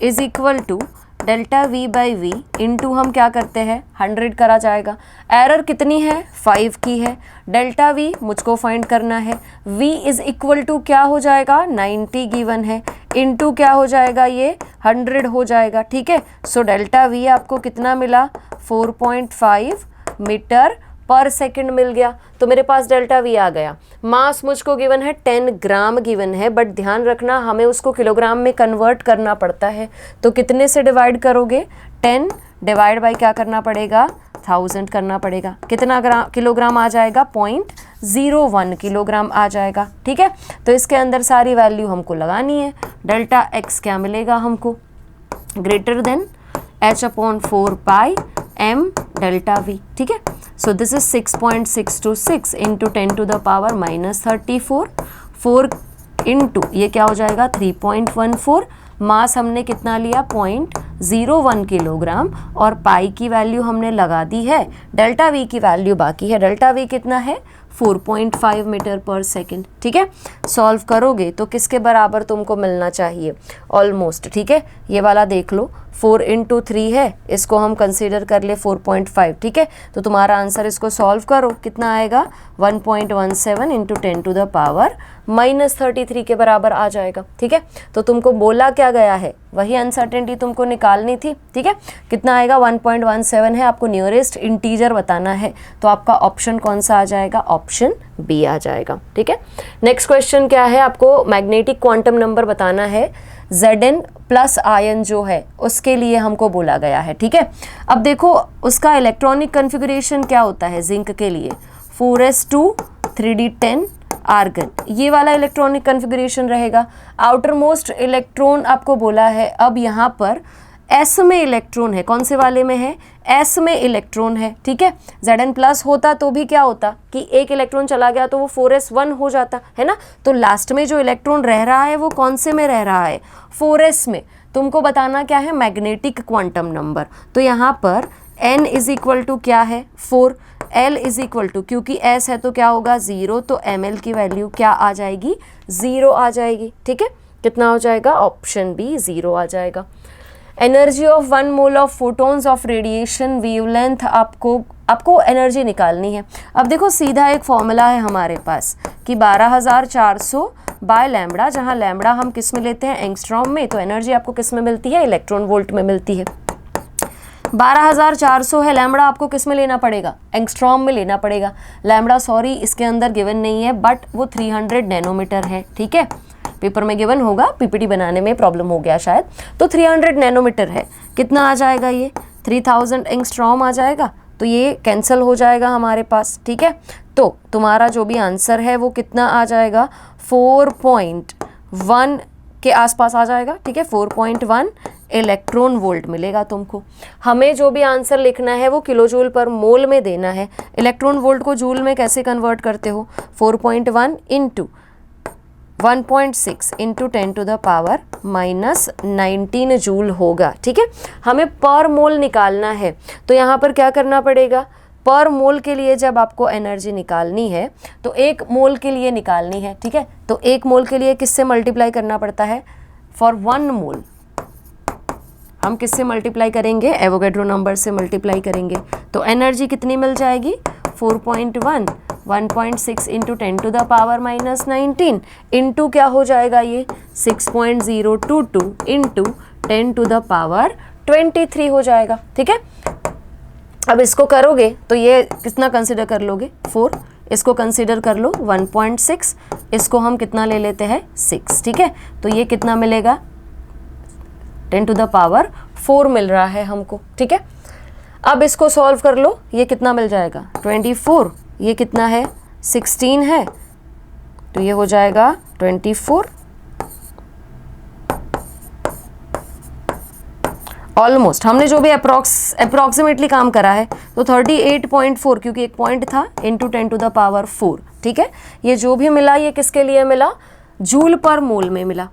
is equal to delta v by v into हम क्या करते हैं 100 करा जाएगा। एरर कितनी है 5 की है, डेल्टा वी मुझको फाइंड करना है, v इज इक्वल टू क्या हो जाएगा 90 गिवन है, इंटू क्या हो जाएगा ये 100 हो जाएगा, ठीक है। सो डेल्टा वी आपको कितना मिला 4.5 मीटर पर सेकंड मिल गया, तो मेरे पास डेल्टा वी आ गया। मास मुझको गिवन है 10 ग्राम गिवन है, बट ध्यान रखना हमें उसको किलोग्राम में कन्वर्ट करना पड़ता है, तो कितने से डिवाइड करोगे 10 डिवाइड बाई क्या करना पड़ेगा 1000 करना पड़ेगा, कितना किलोग्राम आ जाएगा 0.01 किलोग्राम आ जाएगा, ठीक है। तो इसके अंदर सारी वैल्यू हमको लगानी है, डेल्टा एक्स क्या मिलेगा हमको greater than h upon 4 pi m delta v, ठीक है। So this is 6.626 into 10 to the power -34, 4 इंटू ये क्या हो जाएगा 3.14, मास हमने कितना लिया 0.01 किलोग्राम, और पाई की वैल्यू हमने लगा दी है, डेल्टा वी की वैल्यू बाकी है, डेल्टा वी कितना है 4.5 मीटर पर सेकंड, ठीक है। सॉल्व करोगे तो किसके बराबर तुमको मिलना चाहिए ऑलमोस्ट, ठीक है। ये वाला देख लो 4 इंटू 3 है, इसको हम कंसीडर कर ले 4.5, ठीक है। तो तुम्हारा आंसर इसको सॉल्व करो कितना आएगा 1.17 इंटू 10 टू द पावर -33 के बराबर आ जाएगा, ठीक है। तो तुमको बोला क्या गया है वही अनसर्टेनिटी तुमको निकालनी थी, ठीक है। कितना आएगा 1.17 है, आपको नियरेस्ट इंटीजर बताना है, तो आपका ऑप्शन कौन सा आ जाएगा ऑप्शन बी आ जाएगा, ठीक है। नेक्स्ट क्वेश्चन क्या है, आपको मैग्नेटिक क्वांटम नंबर बताना है, Zn प्लस आयन जो है उसके लिए हमको बोला गया है, ठीक है। अब देखो उसका इलेक्ट्रॉनिक कन्फिगरेशन क्या होता है जिंक के लिए 4s2 3d10 आर्गन, ये वाला इलेक्ट्रॉनिक कन्फिगरेशन रहेगा। आउटर मोस्ट इलेक्ट्रॉन आपको बोला है, अब यहाँ पर s में इलेक्ट्रॉन है, कौन से वाले में है s में इलेक्ट्रॉन है, ठीक है। Zn प्लस होता तो भी क्या होता कि एक इलेक्ट्रॉन चला गया तो वो 4s1 हो जाता है ना, तो लास्ट में जो इलेक्ट्रॉन रह रहा है वो कौन से में रह रहा है 4s में। तुमको बताना क्या है मैग्नेटिक क्वांटम नंबर, तो यहाँ पर n इज इक्वल टू क्या है 4, l इज इक्वल टू क्योंकि s है तो क्या होगा 0, तो ml की वैल्यू क्या आ जाएगी 0 आ जाएगी, ठीक है। कितना हो जाएगा ऑप्शन बी 0 आ जाएगा। Energy of 1 mole of photons of radiation wavelength, आपको एनर्जी निकालनी है। अब देखो सीधा एक फॉर्मूला है हमारे पास कि 12400 बाय लैम्बडा, जहाँ लैम्बडा हम किस में लेते हैं एंगस्ट्रॉम में, तो एनर्जी आपको किस में मिलती है इलेक्ट्रॉन वोल्ट में मिलती है। 12400 है, लैम्बडा आपको किस में लेना पड़ेगा एंगस्ट्रॉम में लेना पड़ेगा। लैम्बडा सॉरी इसके अंदर गिवन नहीं है, बट वो 300 नैनोमीटर है, ठीक है। पेपर में गिवन होगा, पीपीटी बनाने में प्रॉब्लम हो गया शायद, तो 300 नैनोमीटर है। कितना आ जाएगा ये 3000 एंगस्ट्रॉम आ जाएगा, तो ये कैंसिल हो जाएगा हमारे पास, ठीक है। तो तुम्हारा जो भी आंसर है वो कितना आ जाएगा 4.1 के आसपास आ जाएगा, ठीक है। 4.1 इलेक्ट्रॉन वोल्ट मिलेगा तुमको। हमें जो भी आंसर लिखना है वो किलोजूल पर मोल में देना है। इलेक्ट्रॉन वोल्ट को जूल में कैसे कन्वर्ट करते हो 4.1 into 1.6 into 10 to the power -19 joule होगा, ठीक है। हमें पर मोल निकालना है, तो यहाँ पर क्या करना पड़ेगा पर मोल के लिए जब आपको एनर्जी निकालनी है तो 1 मोल के लिए निकालनी है, ठीक है। तो 1 मोल के लिए किससे मल्टीप्लाई करना पड़ता है फॉर 1 मोल हम किससे मल्टीप्लाई करेंगे एवोगैड्रो नंबर से मल्टीप्लाई करेंगे, तो एनर्जी कितनी मिल जाएगी 4.1 1.6 into 10 to the power -19 into क्या हो जाएगा ये 6.022 इंटू 10 टू द पावर 23 हो जाएगा, ठीक है। अब इसको करोगे तो ये कितना कंसिडर कर लोगे 4, इसको कंसिडर कर लो 1.6, इसको हम कितना ले लेते हैं 6, ठीक है। तो ये कितना मिलेगा 10⁴ मिल रहा है हमको, ठीक है। अब इसको सॉल्व कर लो, ये कितना मिल जाएगा 24, ये कितना है 16 है, तो ये हो जाएगा 24, ऑलमोस्ट हमने जो भी अप्रॉक्सीमेटली काम करा है तो 38.4, क्योंकि एक पॉइंट था, इंटू 10⁴, ठीक है। ये जो भी मिला ये किसके लिए मिला, जूल पर मोल में मिला,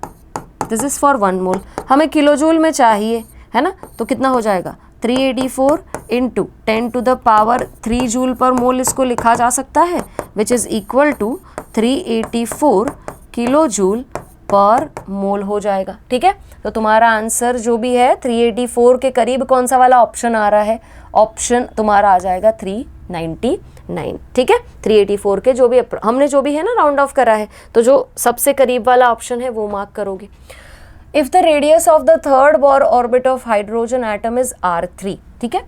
दिस इज फॉर 1 मोल। हमें किलो जूल में चाहिए है ना, तो कितना हो जाएगा 384 इंटू 10⁻³ जूल पर मोल इसको लिखा जा सकता है, which is equal to 384 kilojoule पर मोल हो जाएगा, ठीक है। तो तुम्हारा आंसर जो भी है 384 के करीब कौन सा वाला ऑप्शन आ रहा है, ऑप्शन तुम्हारा आ जाएगा 399, ठीक है। 384 के जो भी हमने जो भी है ना राउंड ऑफ करा है, तो जो सबसे करीब वाला ऑप्शन है वो मार्क करोगे। If the radius of the third Bohr orbit of hydrogen atom is R3, ठीक है,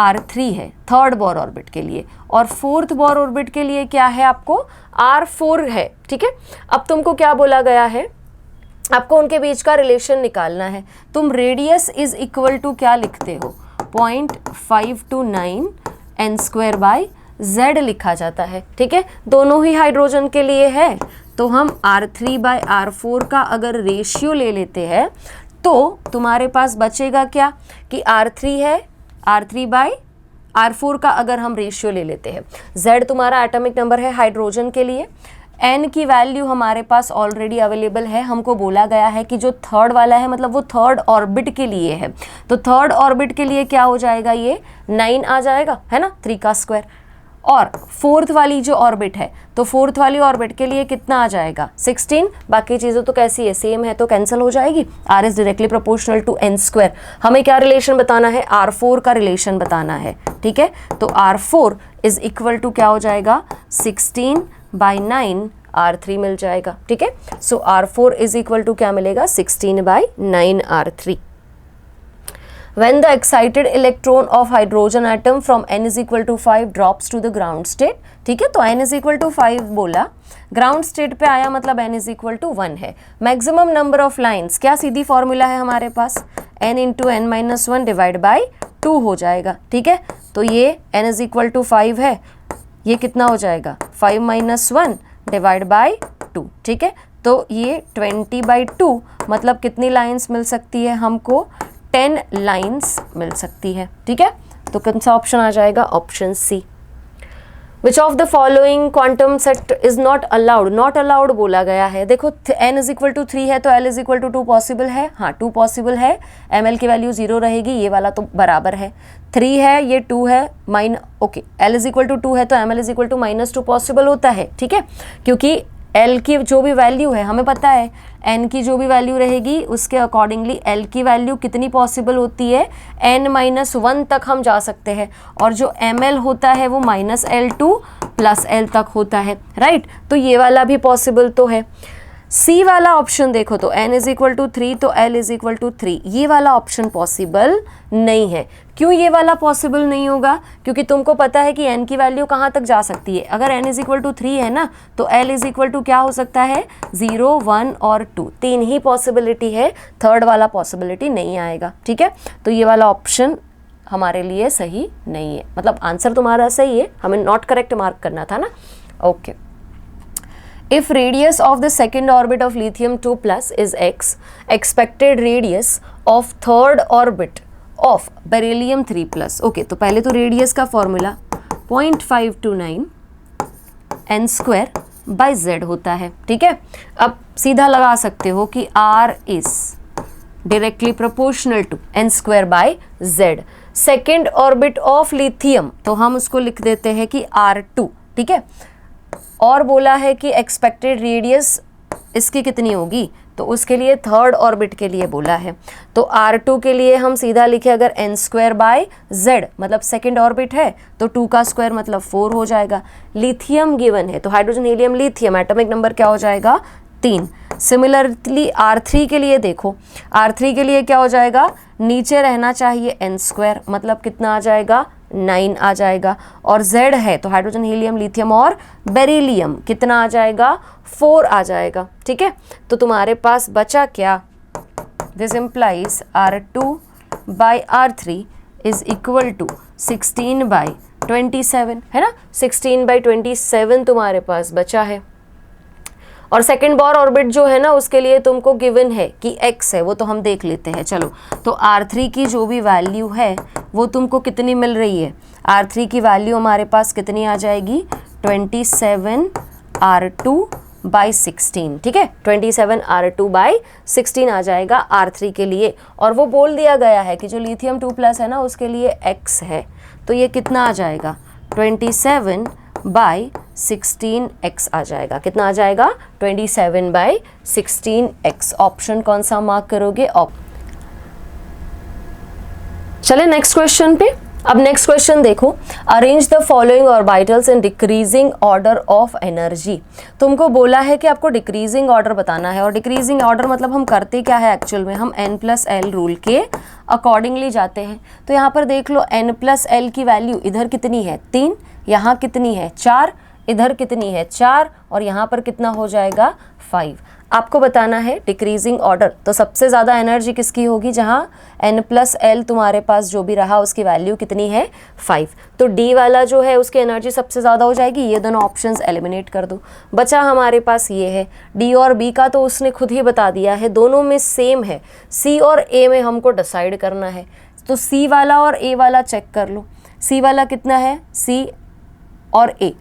R3 है थर्ड बोर ऑर्बिट के लिए, और फोर्थ बोर ऑर्बिट के लिए क्या है आपको R4 है, ठीक है। अब तुमको क्या बोला गया है, आपको उनके बीच का रिलेशन निकालना है। तुम रेडियस इज इक्वल टू क्या लिखते हो 0.529 n² लिखा जाता है, ठीक है। दोनों ही हाइड्रोजन के लिए है, तो हम R3/R4 का अगर रेशियो ले लेते हैं तो तुम्हारे पास बचेगा क्या कि R3 है, R3/R4 का अगर हम रेशियो ले लेते हैं, Z तुम्हारा एटॉमिक नंबर है हाइड्रोजन के लिए, n की वैल्यू हमारे पास ऑलरेडी अवेलेबल है, हमको बोला गया है कि जो थर्ड वाला है मतलब वो थर्ड ऑर्बिट के लिए है, तो थर्ड ऑर्बिट के लिए क्या हो जाएगा, ये 9 आ जाएगा, है ना, 3 का स्क्वायर। और फोर्थ वाली जो ऑर्बिट है, तो फोर्थ वाली ऑर्बिट के लिए कितना आ जाएगा 16, बाकी चीज़ें तो कैसी है सेम है, तो कैंसिल हो जाएगी। R is directly proportional to n²। हमें क्या रिलेशन बताना है, R4 का रिलेशन बताना है, ठीक है। तो R4 इज इक्वल टू क्या हो जाएगा 16/9 R3 मिल जाएगा, ठीक है। सो R4 इज इक्वल टू क्या मिलेगा 16/9 R3। When the excited electron of hydrogen atom from n is equal to 5 drops to the ground state, ठीक है, तो n is equal to 5 बोला, ग्राउंड स्टेट पे आया मतलब n is equal to 1 है। मैक्सिमम नंबर ऑफ लाइन्स क्या सीधी formula है हमारे पास, n into n-1 divide by 2 हो जाएगा, ठीक है। तो ये n is equal to 5 है, ये कितना हो जाएगा 5 - 1 डिवाइड बाई 2, ठीक है। तो ये 20/2 मतलब कितनी लाइन्स मिल सकती है हमको, 10 लाइन्स मिल सकती है, ठीक है। तो कौन सा ऑप्शन आ जाएगा, option C. Which of the following quantum set is not allowed, not allowed बोला गया है। देखो n इज इक्वल टू 3 है तो l is equal to 2 possible है, हाँ 2 पॉसिबल है, ml की वैल्यू 0 रहेगी, ये वाला तो बराबर है, 3 है ये 2 है, okay l is equal to 2 है तो ml is equal to -2 possible होता है, ठीक है, क्योंकि L की जो भी वैल्यू है हमें पता है, N की जो भी वैल्यू रहेगी उसके अकॉर्डिंगली L की वैल्यू कितनी पॉसिबल होती है, n-1 तक हम जा सकते हैं, और जो ml होता है वो -L2 + L तक होता है, राइट। तो ये वाला भी पॉसिबल तो है। सी वाला ऑप्शन देखो तो n इज इक्वल टू 3 तो l इज इक्वल टू 3, ये वाला ऑप्शन पॉसिबल नहीं है। क्यों ये वाला पॉसिबल नहीं होगा, क्योंकि तुमको पता है कि n की वैल्यू कहाँ तक जा सकती है, अगर n इज इक्वल टू 3 है ना तो l इज इक्वल टू क्या हो सकता है 0, 1 और 2, 3 ही पॉसिबिलिटी है, थर्ड वाला पॉसिबिलिटी नहीं आएगा, ठीक है। तो ये वाला ऑप्शन हमारे लिए सही नहीं है, मतलब आंसर तुम्हारा सही है, हमें नॉट करेक्ट मार्क करना था ना, okay. If radius of the second orbit of lithium 2+ is x, expected radius of third orbit of beryllium 3+, okay तो पहले तो रेडियस का फॉर्मूला 0.529 n²/z होता है, ठीक है। अब सीधा लगा सकते हो कि r is directly proportional to n²/z, second orbit of lithium तो हम उसको लिख देते हैं कि R2, ठीक है। और बोला है कि एक्सपेक्टेड रेडियस इसकी कितनी होगी, तो उसके लिए थर्ड ऑर्बिट के लिए बोला है, तो R2 के लिए हम सीधा लिखे अगर n²/z मतलब सेकेंड ऑर्बिट है तो 2 का स्क्वायर मतलब 4 हो जाएगा। लिथियम गिवन है तो hydrogen helium lithium atomic number क्या हो जाएगा 3। सिमिलरली R3 के लिए देखो, R3 के लिए क्या हो जाएगा, नीचे रहना चाहिए n² मतलब कितना आ जाएगा 9 आ जाएगा। और Z है तो हाइड्रोजन, हीलियम, लिथियम और बेरिलियम कितना आ जाएगा, 4 आ जाएगा। ठीक है, तो तुम्हारे पास बचा क्या, this implies R2 by R3 is equal to 16/27, है ना, 16/27 तुम्हारे पास बचा है। और सेकेंड बोर ऑर्बिट जो है ना उसके लिए तुमको गिवन है कि x है, वो तो हम देख लेते हैं। चलो, तो R3 की जो भी वैल्यू है वो तुमको कितनी मिल रही है, R3 की वैल्यू हमारे पास कितनी आ जाएगी, 27R2/16। ठीक है, 27R2/16 आ जाएगा R3 के लिए। और वो बोल दिया गया है कि जो लिथियम 2+ है ना उसके लिए x है, तो ये कितना आ जाएगा, 27/16x आ जाएगा। कितना आ जाएगा, 27/16x। ऑप्शन कौन सा मार्क करोगे, चले नेक्स्ट क्वेश्चन पे। अब नेक्स्ट क्वेश्चन देखो, arrange the following orbitals in decreasing order of energy. तुमको बोला है कि आपको डिक्रीजिंग ऑर्डर बताना है, और डिक्रीजिंग ऑर्डर मतलब हम करते क्या है एक्चुअल में, हम n+l रूल के अकॉर्डिंगली जाते हैं। तो यहाँ पर देख लो n+l की वैल्यू इधर कितनी है 3, यहाँ कितनी है 4, इधर कितनी है 4, और यहाँ पर कितना हो जाएगा 5। आपको बताना है डिक्रीजिंग ऑर्डर, तो सबसे ज़्यादा एनर्जी किसकी होगी, जहाँ n+l तुम्हारे पास जो भी रहा उसकी वैल्यू कितनी है 5। तो D वाला जो है उसकी एनर्जी सबसे ज़्यादा हो जाएगी। ये दोनों ऑप्शंस एलिमिनेट कर दो, बचा हमारे पास ये है D और B का, तो उसने खुद ही बता दिया है दोनों में सेम है। C और A में हमको डिसाइड करना है, तो C वाला और A वाला चेक कर लो। C वाला कितना है, C और A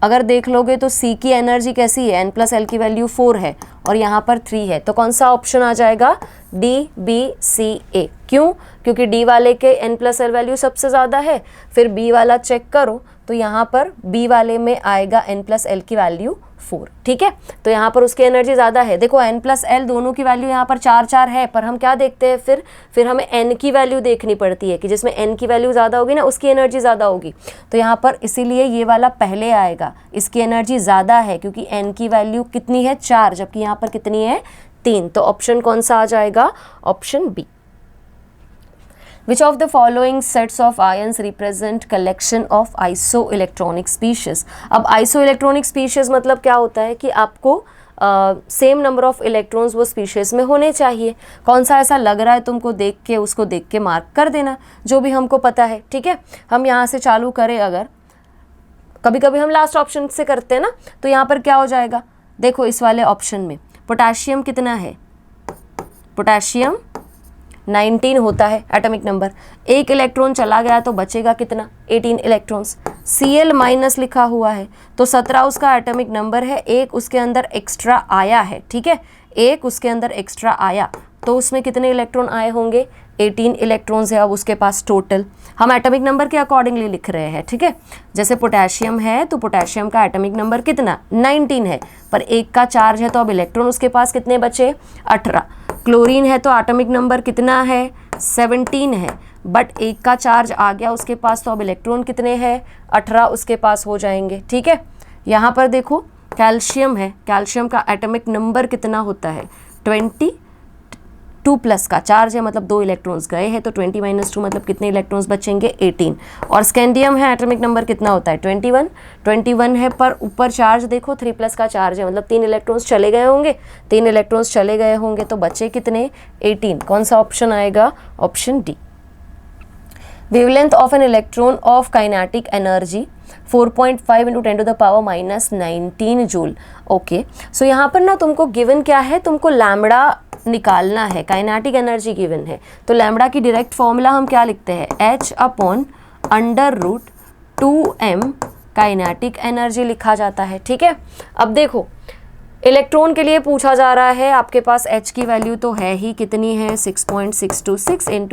अगर देख लोगे तो C की एनर्जी कैसी है, n+l की वैल्यू 4 है और यहाँ पर 3 है, तो कौन सा ऑप्शन आ जाएगा, D, B, C, A। क्यों, क्योंकि D वाले के n+l वैल्यू सबसे ज़्यादा है। फिर B वाला चेक करो तो यहाँ पर B वाले में आएगा n+l की वैल्यू 4। ठीक है, तो यहाँ पर उसकी एनर्जी ज़्यादा है। देखो n+l दोनों की वैल्यू यहाँ पर 4 है, पर हम क्या देखते हैं, फिर हमें n की वैल्यू देखनी पड़ती है कि जिसमें n की वैल्यू ज़्यादा होगी ना उसकी एनर्जी ज़्यादा होगी। तो यहाँ पर इसीलिए ये वाला पहले आएगा, इसकी एनर्जी ज़्यादा है क्योंकि n की वैल्यू कितनी है 4, जबकि यहाँ पर कितनी है 3। तो ऑप्शन कौन सा आ जाएगा, option B. Which of the following sets of ions represent collection of isoelectronic species? अब isoelectronic species मतलब क्या होता है कि आपको सेम नंबर ऑफ इलेक्ट्रॉन्स वो स्पीशीज में होने चाहिए। कौन सा ऐसा लग रहा है तुमको देख के, उसको देख के मार्क कर देना जो भी हमको पता है। ठीक है, हम यहाँ से चालू करें, अगर कभी कभी हम लास्ट ऑप्शन से करते हैं ना, तो यहाँ पर क्या हो जाएगा, देखो इस वाले ऑप्शन में पोटेशियम कितना है, पोटेशियम 19 होता है एटॉमिक नंबर। एक इलेक्ट्रॉन चला गया तो बचेगा कितना, 18 इलेक्ट्रॉन्स। Cl- लिखा हुआ है तो 17 उसका एटॉमिक नंबर है, एक उसके अंदर एक्स्ट्रा आया है। ठीक है, एक उसके अंदर एक्स्ट्रा आया तो उसमें कितने इलेक्ट्रॉन आए होंगे, 18 इलेक्ट्रॉन्स है अब उसके पास टोटल। हम एटॉमिक नंबर के अकॉर्डिंगली लिख रहे हैं। ठीक है, जैसे पोटेशियम है तो पोटेशियम का एटॉमिक नंबर कितना 19 है, पर एक का चार्ज है तो अब इलेक्ट्रॉन उसके पास कितने बचे 18। क्लोरीन है तो एटॉमिक नंबर कितना है 17 है, बट एक का चार्ज आ गया उसके पास तो अब इलेक्ट्रॉन कितने हैं 18 उसके पास हो जाएंगे। ठीक है, यहाँ पर देखो कैल्शियम है, कैल्शियम का एटॉमिक नंबर कितना होता है 22+ का चार्ज है, मतलब 2 इलेक्ट्रॉन्स गए हैं तो 20 - 2 मतलब कितने इलेक्ट्रॉन्स बचेंगे 18। और स्कैंडियम है, एटॉमिक नंबर कितना होता है 21 है, पर ऊपर चार्ज देखो 3+ का चार्ज है, मतलब 3 इलेक्ट्रॉन्स चले गए होंगे, 3 इलेक्ट्रॉन्स चले गए होंगे तो बचे कितने 18। कौन सा ऑप्शन आएगा, option D. Wavelength of an electron of kinetic energy 4.5 × 10⁻⁻19 joule. Okay, so यहाँ पर ना तुमको गिवन क्या है, तुमको लैम्बडा निकालना है, काइनेटिक एनर्जी गिवन है। तो लैम्बडा की डायरेक्ट फॉर्मूला हम क्या लिखते हैं, h/√2m काइनेटिक एनर्जी लिखा जाता है। ठीक है, अब देखो इलेक्ट्रॉन के लिए पूछा जा रहा है, आपके पास h की वैल्यू तो है ही, कितनी है 6.626 ×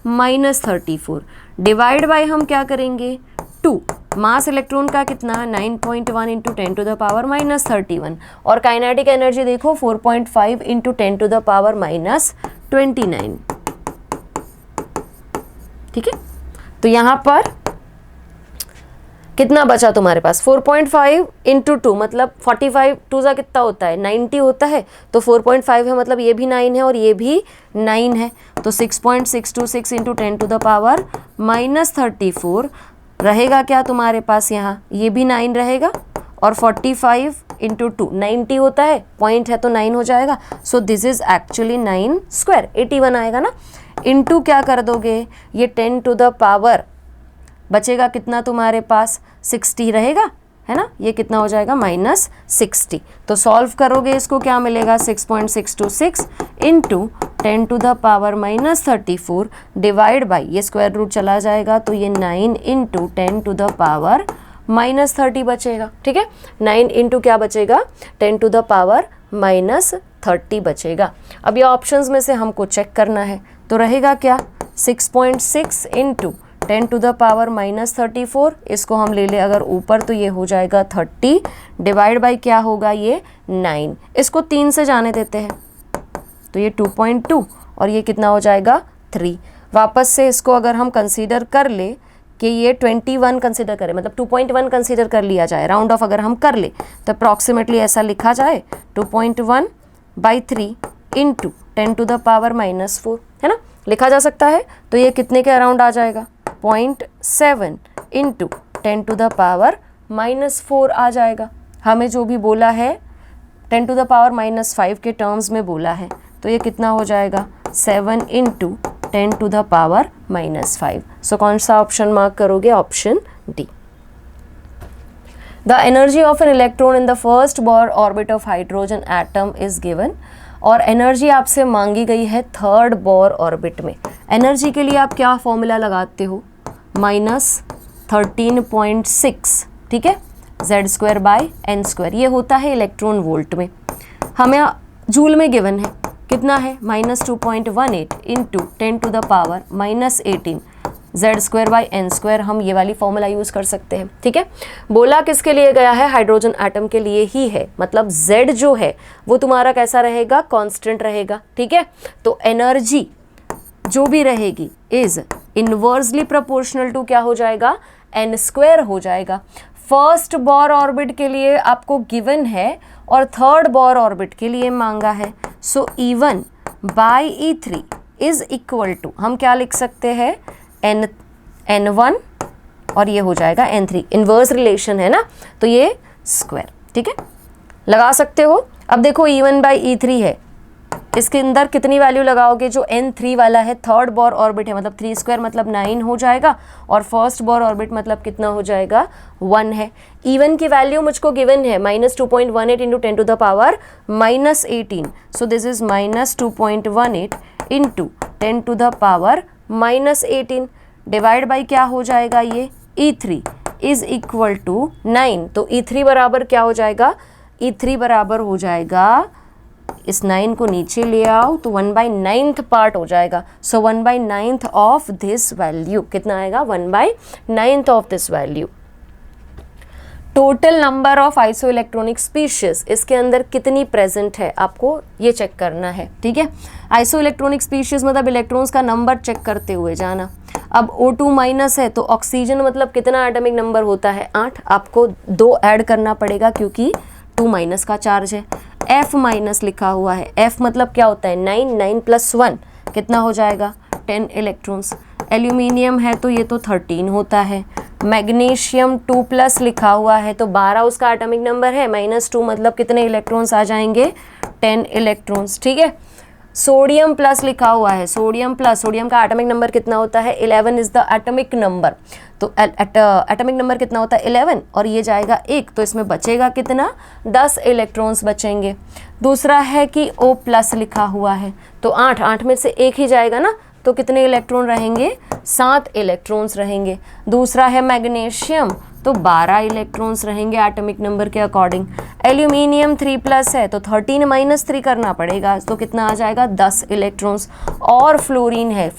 10⁻⁻34 डिवाइड बाय हम क्या करेंगे 2। मास इलेक्ट्रॉन का कितना 9.1 × 10⁻⁻31 और काइनेटिक एनर्जी देखो 4.5 × 10⁻⁻29। ठीक है, तो यहाँ पर कितना बचा तुम्हारे पास 4.5 इंटू 2 मतलब 45 टू ज़ा कितना होता है 90 होता है, तो 4.5 है मतलब ये भी 9 है और ये भी 9 है, तो 6.626 इंटू 10 टू द पावर -34 रहेगा क्या तुम्हारे पास यहाँ, ये भी 9 रहेगा और 45 इंटू 2 90 होता है, पॉइंट है तो 9 हो जाएगा, सो दिस इज एक्चुअली 9 स्क्वायर 81 आएगा ना। इंटू क्या कर दोगे, ये 10 टू द पावर बचेगा कितना तुम्हारे पास 60 रहेगा, है ना, ये कितना हो जाएगा -60, तो सॉल्व करोगे इसको क्या मिलेगा 6.626 into 10 to the power -34 divide by, ये स्क्वायर रूट चला जाएगा तो ये 9 इंटू 10 टू द पावर -30 बचेगा, ठीक है, 9 इंटू क्या बचेगा 10 टू द पावर -30 बचेगा। अब ये ऑप्शंस में से हमको चेक करना है, तो रहेगा क्या 6.6 इंटू 10 टू द पावर -34, इसको हम ले ले अगर ऊपर तो ये हो जाएगा 30 डिवाइड बाई क्या होगा ये 9, इसको 3 से जाने देते हैं तो ये 2.2 और ये कितना हो जाएगा 3। वापस से इसको अगर हम कंसीडर कर ले कि ये 21 कंसीडर करें, मतलब 2.1 कंसीडर कर लिया जाए, राउंड ऑफ अगर हम कर ले तो अप्रॉक्सीमेटली ऐसा लिखा जाए 2.1/3 इंटू 10 टू द पावर -4, है ना, लिखा जा सकता है, तो ये कितने के अराउंड आ जाएगा 0.7 इंटू 10 टू द पावर -4 आ जाएगा। हमें जो भी बोला है 10 टू द पावर -5 के टर्म्स में बोला है, तो ये कितना हो जाएगा 7 इंटू 10 टू द पावर -5। सो कौन सा ऑप्शन मार्क करोगे, option D. The energy of an electron in the first Bohr orbit of hydrogen atom is given, और एनर्जी आपसे मांगी गई है थर्ड बोर ऑर्बिट में। एनर्जी के लिए आप क्या फॉर्मूला लगाते हो, -13.6, ठीक है, Z²/n², ये होता है इलेक्ट्रॉन वोल्ट में, हमें जूल में गिवन है, कितना है -2.18 into 10 to the power -18, Z²/n², हम ये वाली फॉर्मूला यूज़ कर सकते हैं, ठीक है। बोला किसके लिए गया है, हाइड्रोजन एटम के लिए ही है, मतलब Z जो है वो तुम्हारा कैसा रहेगा, कांस्टेंट रहेगा, ठीक है। तो एनर्जी जो भी रहेगी इज इनवर्सली प्रोपोर्शनल टू क्या हो जाएगा, n² हो जाएगा। फर्स्ट बोर ऑर्बिट के लिए आपको गिवन है और थर्ड बोर ऑर्बिट के लिए मांगा है, सो E1/E3 इज इक्वल टू, हम क्या लिख सकते हैं n1 और ये हो जाएगा n3, इनवर्स रिलेशन है ना, तो ये स्क्वायर, ठीक है, लगा सकते हो। अब देखो E1/E3 है, इसके अंदर कितनी वैल्यू लगाओगे, जो n3 वाला है थर्ड बोर ऑर्बिट है, मतलब 3² मतलब 9 हो जाएगा, और फर्स्ट बोर ऑर्बिट मतलब कितना हो जाएगा 1 है। E1 की वैल्यू मुझको गिवन है -2.18 into 10 to the power -18, so this is -2.18 into 10 to the power -18 divide by क्या हो जाएगा ये E3 इज इक्वल टू 9, तो E3 बराबर क्या हो जाएगा, E3 बराबर हो जाएगा, इस 9 को नीचे ले आओ तो 1/9 पार्ट हो जाएगा, सो 1/9 ऑफ दिस वैल्यू, कितना आएगा 1/9 of this value. Total number of iso electronic species, इसके अंदर कितनी प्रेजेंट है आपको ये चेक करना है, ठीक है। आइसो इलेक्ट्रॉनिक स्पीशीज मतलब इलेक्ट्रॉन्स का नंबर चेक करते हुए जाना। अब O2- है तो ऑक्सीजन मतलब कितना एटॉमिक नंबर होता है 8, आपको 2 ऐड करना पड़ेगा क्योंकि 2- का चार्ज है। F- लिखा हुआ है, F मतलब क्या होता है 9 + 1 कितना हो जाएगा 10 इलेक्ट्रॉन्स। एल्यूमिनियम है तो ये तो 13 होता है। मैग्नीशियम 2+ लिखा हुआ है तो 12 उसका एटॉमिक नंबर है, -2 मतलब कितने इलेक्ट्रॉन्स आ जाएंगे 10 इलेक्ट्रॉन्स, ठीक है। सोडियम प्लस लिखा हुआ है, सोडियम का एटॉमिक नंबर कितना होता है 11 इज द एटॉमिक नंबर, तो एटॉमिक नंबर कितना होता है 11 और ये जाएगा 1, तो इसमें बचेगा कितना 10 इलेक्ट्रॉन्स बचेंगे। दूसरा है कि O+ लिखा हुआ है तो 8 में से 1 ही जाएगा ना, तो कितने इलेक्ट्रॉन रहेंगे 7 इलेक्ट्रॉन्स रहेंगे। दूसरा है मैग्नीशियम तो 12 इलेक्ट्रॉन्स रहेंगे एटॉमिक नंबर के अकॉर्डिंग। एल्यूमिनियम 3+ है तो 13 - 3 करना पड़ेगा, तो कितना आ जाएगा 10 इलेक्ट्रॉन्स। और फ्लोरीन है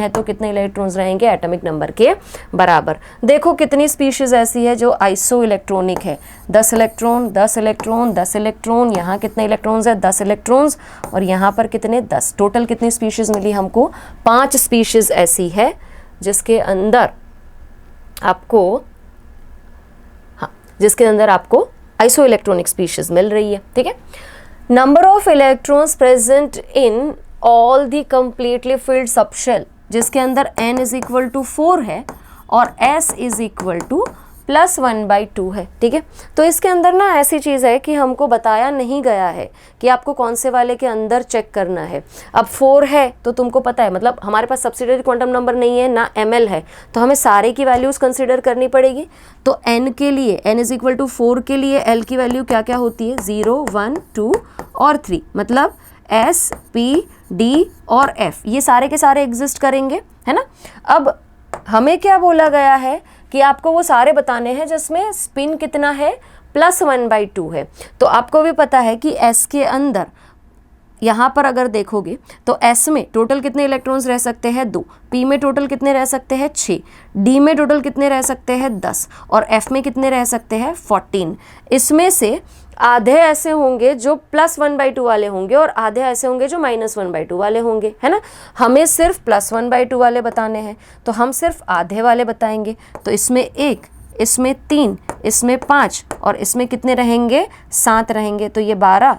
तो कितने इलेक्ट्रॉन्स रहेंगे एटॉमिक नंबर के बराबर। देखो कितनी स्पीशीज ऐसी है जो आइसो इलेक्ट्रॉनिक है, 10 इलेक्ट्रॉन 10 इलेक्ट्रॉन 10 इलेक्ट्रॉन, यहाँ कितने इलेक्ट्रॉन्स है 10 इलेक्ट्रॉन्स, और यहाँ पर कितने 10। टोटल कितनी स्पीशीज मिली हमको 5 स्पीशीज ऐसी है जिसके अंदर आपको जिसके अंदर आपको आइसो इलेक्ट्रॉनिक स्पीशीज मिल रही है, ठीक है। Number of electrons present in all the completely filled subshell, जिसके अंदर n इज इक्वल टू 4 है और s इज इक्वल टू +1/2 है, ठीक है। तो इसके अंदर ना ऐसी चीज़ है कि हमको बताया नहीं गया है कि आपको कौन से वाले के अंदर चेक करना है। अब 4 है तो तुमको पता है, मतलब हमारे पास सब्सिडियरी क्वांटम नंबर नहीं है ना ml है, तो हमें सारे की वैल्यूज़ कंसिडर करनी पड़ेगी। तो n के लिए n इज इक्वल टू 4 के लिए l की वैल्यू क्या क्या होती है, 0, 1, 2 और 3, मतलब s, p, d और f, ये सारे के सारे एग्जिस्ट करेंगे, है ना। अब हमें क्या बोला गया है कि आपको वो सारे बताने हैं जिसमें स्पिन कितना है, +1/2 है। तो आपको भी पता है कि s के अंदर यहाँ पर अगर देखोगे तो s में टोटल कितने इलेक्ट्रॉन्स रह सकते हैं, 2, p में टोटल कितने रह सकते हैं, 6, d में टोटल कितने रह सकते हैं, 10 और f में कितने रह सकते हैं, 14। इसमें से आधे ऐसे होंगे जो +1/2 वाले होंगे और आधे ऐसे होंगे जो -1/2 वाले होंगे, है ना। हमें सिर्फ +1/2 वाले बताने हैं तो हम सिर्फ आधे वाले बताएंगे। तो इसमें 1, इसमें 3, इसमें 5 और इसमें कितने रहेंगे, 7 रहेंगे। तो ये 12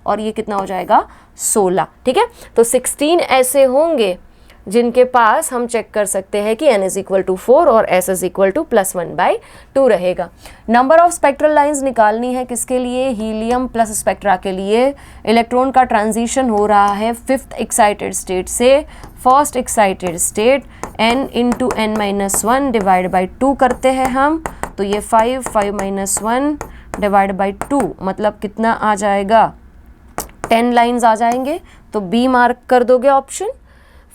और ये कितना हो जाएगा, 16, ठीक है। तो 16 ऐसे होंगे जिनके पास हम चेक कर सकते हैं कि n इज इक्वल टू 4 और s इज इक्वल टू +1/2 रहेगा। नंबर ऑफ स्पेक्ट्रल लाइंस निकालनी है किसके लिए, हीलियम प्लस स्पेक्ट्रा के लिए। इलेक्ट्रॉन का ट्रांजिशन हो रहा है 5th एक्साइटेड स्टेट से 1st excited state, n into n-1 divide by 2 करते हैं हम, तो ये 5 -1 डिवाइड बाई 2 मतलब कितना आ जाएगा, 10 लाइंस आ जाएंगे। तो बी मार्क कर दोगे option.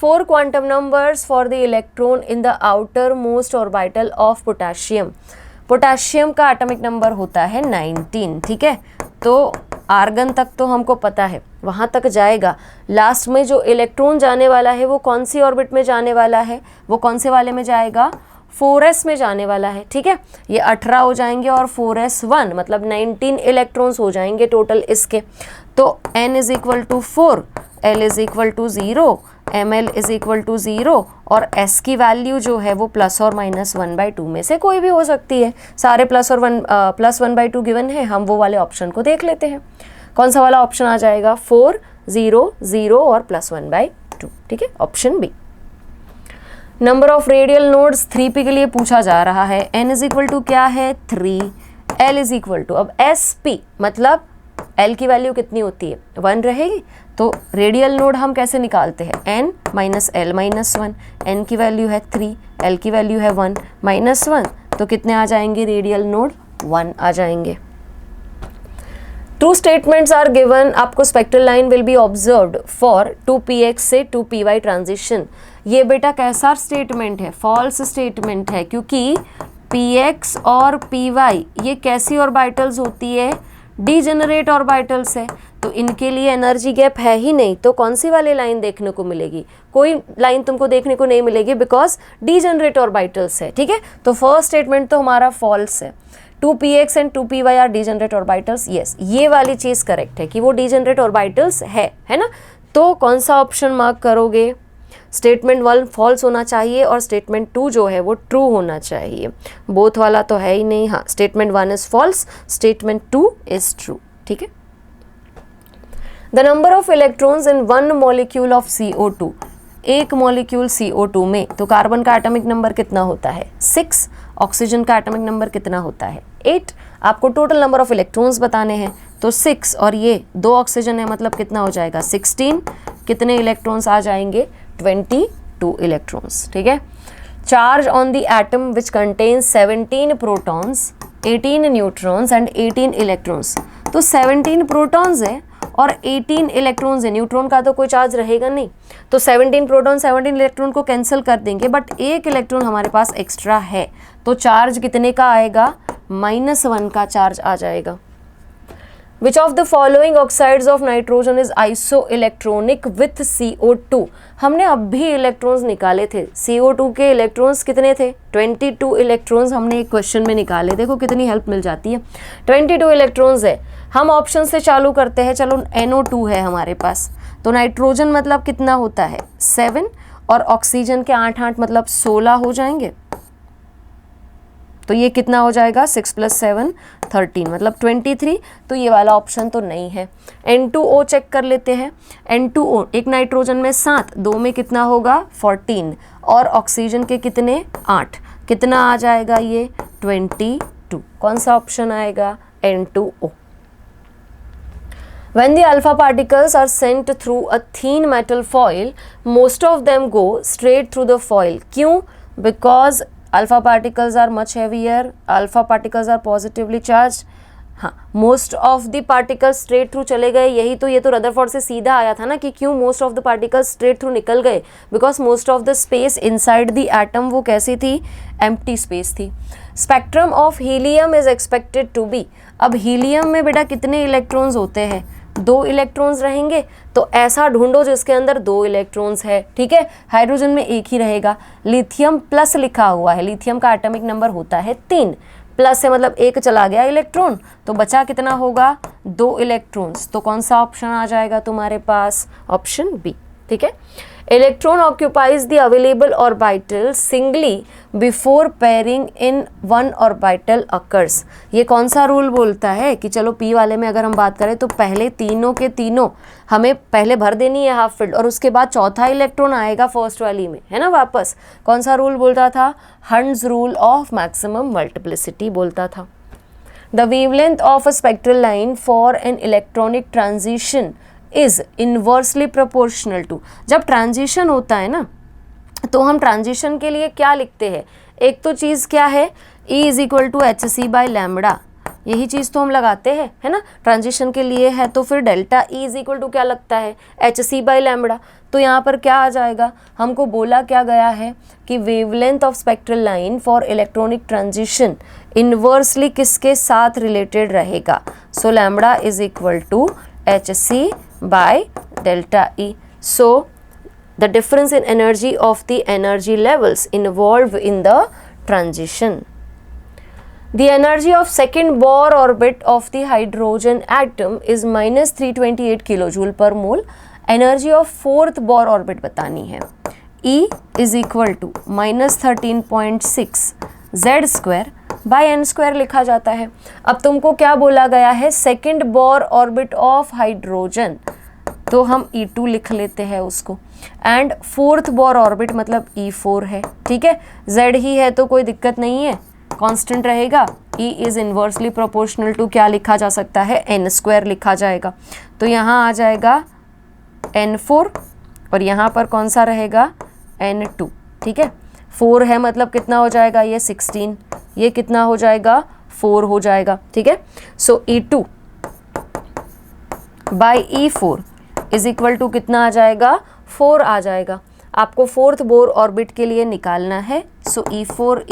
4 quantum numbers for the electron in the outer most orbital of potassium. Potassium का एटॉमिक नंबर होता है 19, ठीक है। तो आर्गन तक तो हमको पता है, वहाँ तक जाएगा। लास्ट में जो इलेक्ट्रॉन जाने वाला है वो कौन सी ऑर्बिट में जाने वाला है, वो कौन से वाले में जाएगा, 4s में जाने वाला है, ठीक है। ये 18 हो जाएंगे और 4s1 मतलब 19 इलेक्ट्रॉन्स हो जाएंगे टोटल इसके। तो n is equal to 4, l is equal to 0, ml is equal to 0 और s की वैल्यू जो है वो प्लस और माइनस 1/2 में से कोई भी हो सकती है। सारे +1/2 गिवन है, हम वो वाले ऑप्शन को देख लेते हैं। कौन सा वाला ऑप्शन आ जाएगा, 4, 0, 0 और +1/2, ठीक है, option B. Number of radial nodes 3p के लिए पूछा जा रहा है। n इज इक्वल टू क्या है, 3, l इज इक्वल टू, अब sp मतलब l की वैल्यू कितनी होती है, 1 रहेगी। तो रेडियल नोड हम कैसे निकालते हैं, n minus l minus 1, n की वैल्यू है 3, l की वैल्यू है 1, -1 तो कितने आ जाएंगे रेडियल नोड, 1 आ जाएंगे। 2 स्टेटमेंट्स आर गिवन, आपको spectral line will be observed for 2px से 2py ट्रांजिशन। ये बेटा कैसा स्टेटमेंट है, फॉल्स स्टेटमेंट है, क्योंकि px और py ये कैसी ऑर्बिटल्स होती है, डीजेनरेट ऑर्बिटल्स है। तो इनके लिए एनर्जी गैप है ही नहीं, तो कौन सी वाली लाइन देखने को मिलेगी, कोई लाइन तुमको देखने को नहीं मिलेगी, बिकॉज डीजेनरेट ऑर्बिटल्स है, ठीक है। तो फर्स्ट स्टेटमेंट तो हमारा फॉल्स है। 2px and 2py are degenerate orbitals, yes, ये वाली चीज़ करेक्ट है कि वो डीजेनरेट ऑर्बिटल्स है ना। तो कौन सा ऑप्शन मार्क करोगे, स्टेटमेंट 1 फॉल्स होना चाहिए और स्टेटमेंट 2 जो है वो ट्रू होना चाहिए। बोथ वाला तो है ही नहीं, हाँ, statement 1 is false, statement 2 is true, ठीक है। The number of electrons in 1 molecule of CO2, एक मॉलिक्यूल CO2 में, तो कार्बन का एटॉमिक नंबर कितना होता है, 6, ऑक्सीजन का एटॉमिक नंबर कितना होता है, 8। आपको टोटल नंबर ऑफ इलेक्ट्रॉन्स बताने हैं, तो 6 और ये 2 ऑक्सीजन है, मतलब कितना हो जाएगा 16, कितने इलेक्ट्रॉन्स आ जाएंगे 22 इलेक्ट्रॉन्स, ठीक है। Charge on the atom which contains 17 protons, 18 neutrons and 18 electrons. तो 17 प्रोटॉन्स है और 18 इलेक्ट्रॉन्स है, न्यूट्रॉन का तो कोई चार्ज रहेगा नहीं, तो 17 प्रोटॉन 17 इलेक्ट्रॉन को कैंसिल कर देंगे, बट एक इलेक्ट्रॉन हमारे पास एक्स्ट्रा है, तो चार्ज कितने का आएगा, -1 का चार्ज आ जाएगा। Which of the following oxides of nitrogen is isoelectronic with CO2? हमने अब भी इलेक्ट्रॉन्स निकाले थे, CO2 के इलेक्ट्रॉन्स कितने थे, 22 इलेक्ट्रॉन्स हमने एक क्वेश्चन में निकाले, देखो कितनी हेल्प मिल जाती है। 22 इलेक्ट्रॉन्स है, हम ऑप्शन से चालू करते हैं, चलो NO2 है हमारे पास, तो नाइट्रोजन मतलब कितना होता है 7 और ऑक्सीजन के 8 मतलब 16 हो जाएंगे। तो ये कितना हो जाएगा 6 + 7 13 मतलब 23। तो ये वाला ऑप्शन तो नहीं है। N2O चेक कर लेते हैं। N2O एक नाइट्रोजन में 7, 2 में कितना होगा 14 और ऑक्सीजन के कितने 8, कितना आ जाएगा ये 22। कौन सा ऑप्शन आएगा N2O। When the alpha particles are sent through a thin metal foil, most of them go straight through the foil. क्यों? Because alpha particles are much heavier, alpha particles are positively charged. हाँ, most of the particles straight through चले गए, यही तो, ये तो Rutherford से सीधा आया था ना कि क्यों most of the particles straight through निकल गए, because most of the space inside the atom वो कैसी थी, empty space थी। Spectrum of helium is expected to be, अब हीलियम में बेटा कितने इलेक्ट्रॉन्स होते हैं, 2 इलेक्ट्रॉन्स रहेंगे, तो ऐसा ढूंढो जिसके अंदर 2 इलेक्ट्रॉन्स है, ठीक है। हाइड्रोजन में एक ही रहेगा। लिथियम प्लस लिखा हुआ है, लिथियम का एटॉमिक नंबर होता है 3, प्लस है मतलब एक चला गया इलेक्ट्रॉन, तो बचा कितना होगा 2 इलेक्ट्रॉन्स। तो कौन सा ऑप्शन आ जाएगा तुम्हारे पास, ऑप्शन बी, ठीक है। Electron occupies the available orbital singly before pairing in one orbital occurs. ये कौन सा रूल बोलता है कि चलो पी वाले में अगर हम बात करें तो पहले तीनों के तीनों हमें पहले भर देनी है हाफ फील्ड और उसके बाद चौथा इलेक्ट्रॉन आएगा फर्स्ट वाली में, है ना वापस। कौन सा रूल बोलता था, Hund's rule of maximum multiplicity बोलता था। The wavelength of a spectral line for an electronic transition is inversely proportional to. जब ट्रांजिशन होता है ना तो हम ट्रांजिशन के लिए क्या लिखते हैं, एक तो चीज़ क्या है E = hc/λ, यही चीज़ तो हम लगाते हैं, है ना। ट्रांजिशन के लिए है तो फिर डेल्टा E = क्या लगता है hc/λ। तो यहाँ पर क्या आ जाएगा, हमको बोला क्या गया है कि wavelength of spectral line for electronic transition inversely किसके साथ रिलेटेड रहेगा, सो λ = hc/ΔE. So the difference in energy of the energy levels involved in the transition. The energy of second Bohr orbit of the hydrogen atom is -328 kilojoule per mole. Energy of fourth Bohr orbit बतानी है। E = -13.6 Z² लिखा जाता है। अब तुमको क्या बोला गया है, second Bohr orbit of hydrogen, तो हम E2 लिख लेते हैं उसको, एंड फोर्थ बोर ऑर्बिट मतलब E4 है, ठीक है। Z ही है तो कोई दिक्कत नहीं है, कांस्टेंट रहेगा। E is inversely proportional to क्या लिखा जा सकता है, n² लिखा जाएगा। तो यहाँ आ जाएगा n4 और यहाँ पर कौन सा रहेगा n2, ठीक है। 4 है मतलब कितना हो जाएगा ये 16, ये कितना हो जाएगा 4 हो जाएगा, ठीक है। सो E2 बाई E4 = कितना आ जाएगा 4 आ जाएगा। आपको फोर्थ बोर ऑर्बिट के लिए निकालना है, सो E4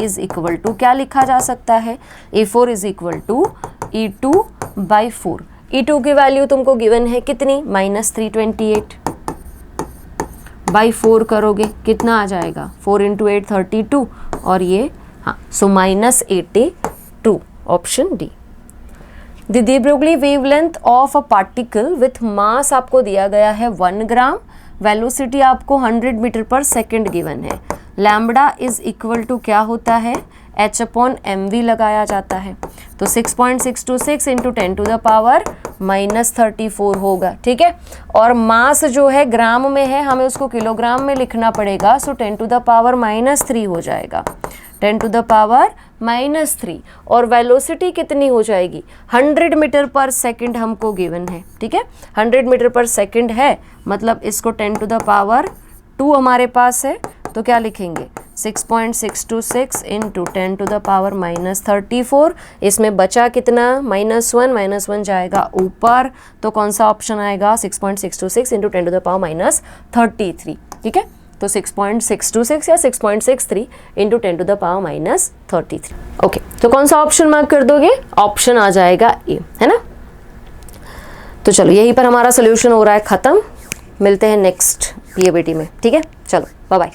= क्या लिखा जा सकता है, E4 = E2/4। E2 की वैल्यू तुमको गिवन है कितनी, -328 /4 करोगे कितना आ जाएगा, 4 × 8 32 और ये हाँ, सो -82, option D. The de Broglie wavelength of a particle with mass आपको दिया गया है 1 ग्राम, वेलोसिटी आपको 100 मीटर पर सेकेंड गिवन है। लैम्बडा = क्या होता है, h/mv लगाया जाता है, तो 6.626 × 10⁻³ -34 होगा, ठीक है। और मास जो है ग्राम में है, हमें उसको किलोग्राम में लिखना पड़ेगा, सो 10⁻³ हो जाएगा, 10⁻³ और वेलोसिटी कितनी हो जाएगी 100 मीटर पर सेकंड हमको गिवन है, ठीक है। 100 मीटर पर सेकंड है मतलब इसको 10⁻² हमारे पास है, तो क्या लिखेंगे 6.626 × 10⁻³ इसमें बचा कितना -1 जाएगा ऊपर, तो कौन सा ऑप्शन आएगा 6.626 × 10⁻33, ठीक है। तो 6.626 या 6.63 × 10⁻33। ओके, तो कौन सा ऑप्शन मार्क कर दोगे, ऑप्शन आ जाएगा ए, है ना। तो चलो यहीं पर हमारा सोल्यूशन हो रहा है ख़त्म, मिलते हैं नेक्स्ट PABT में, ठीक है। चलो बाय बाय।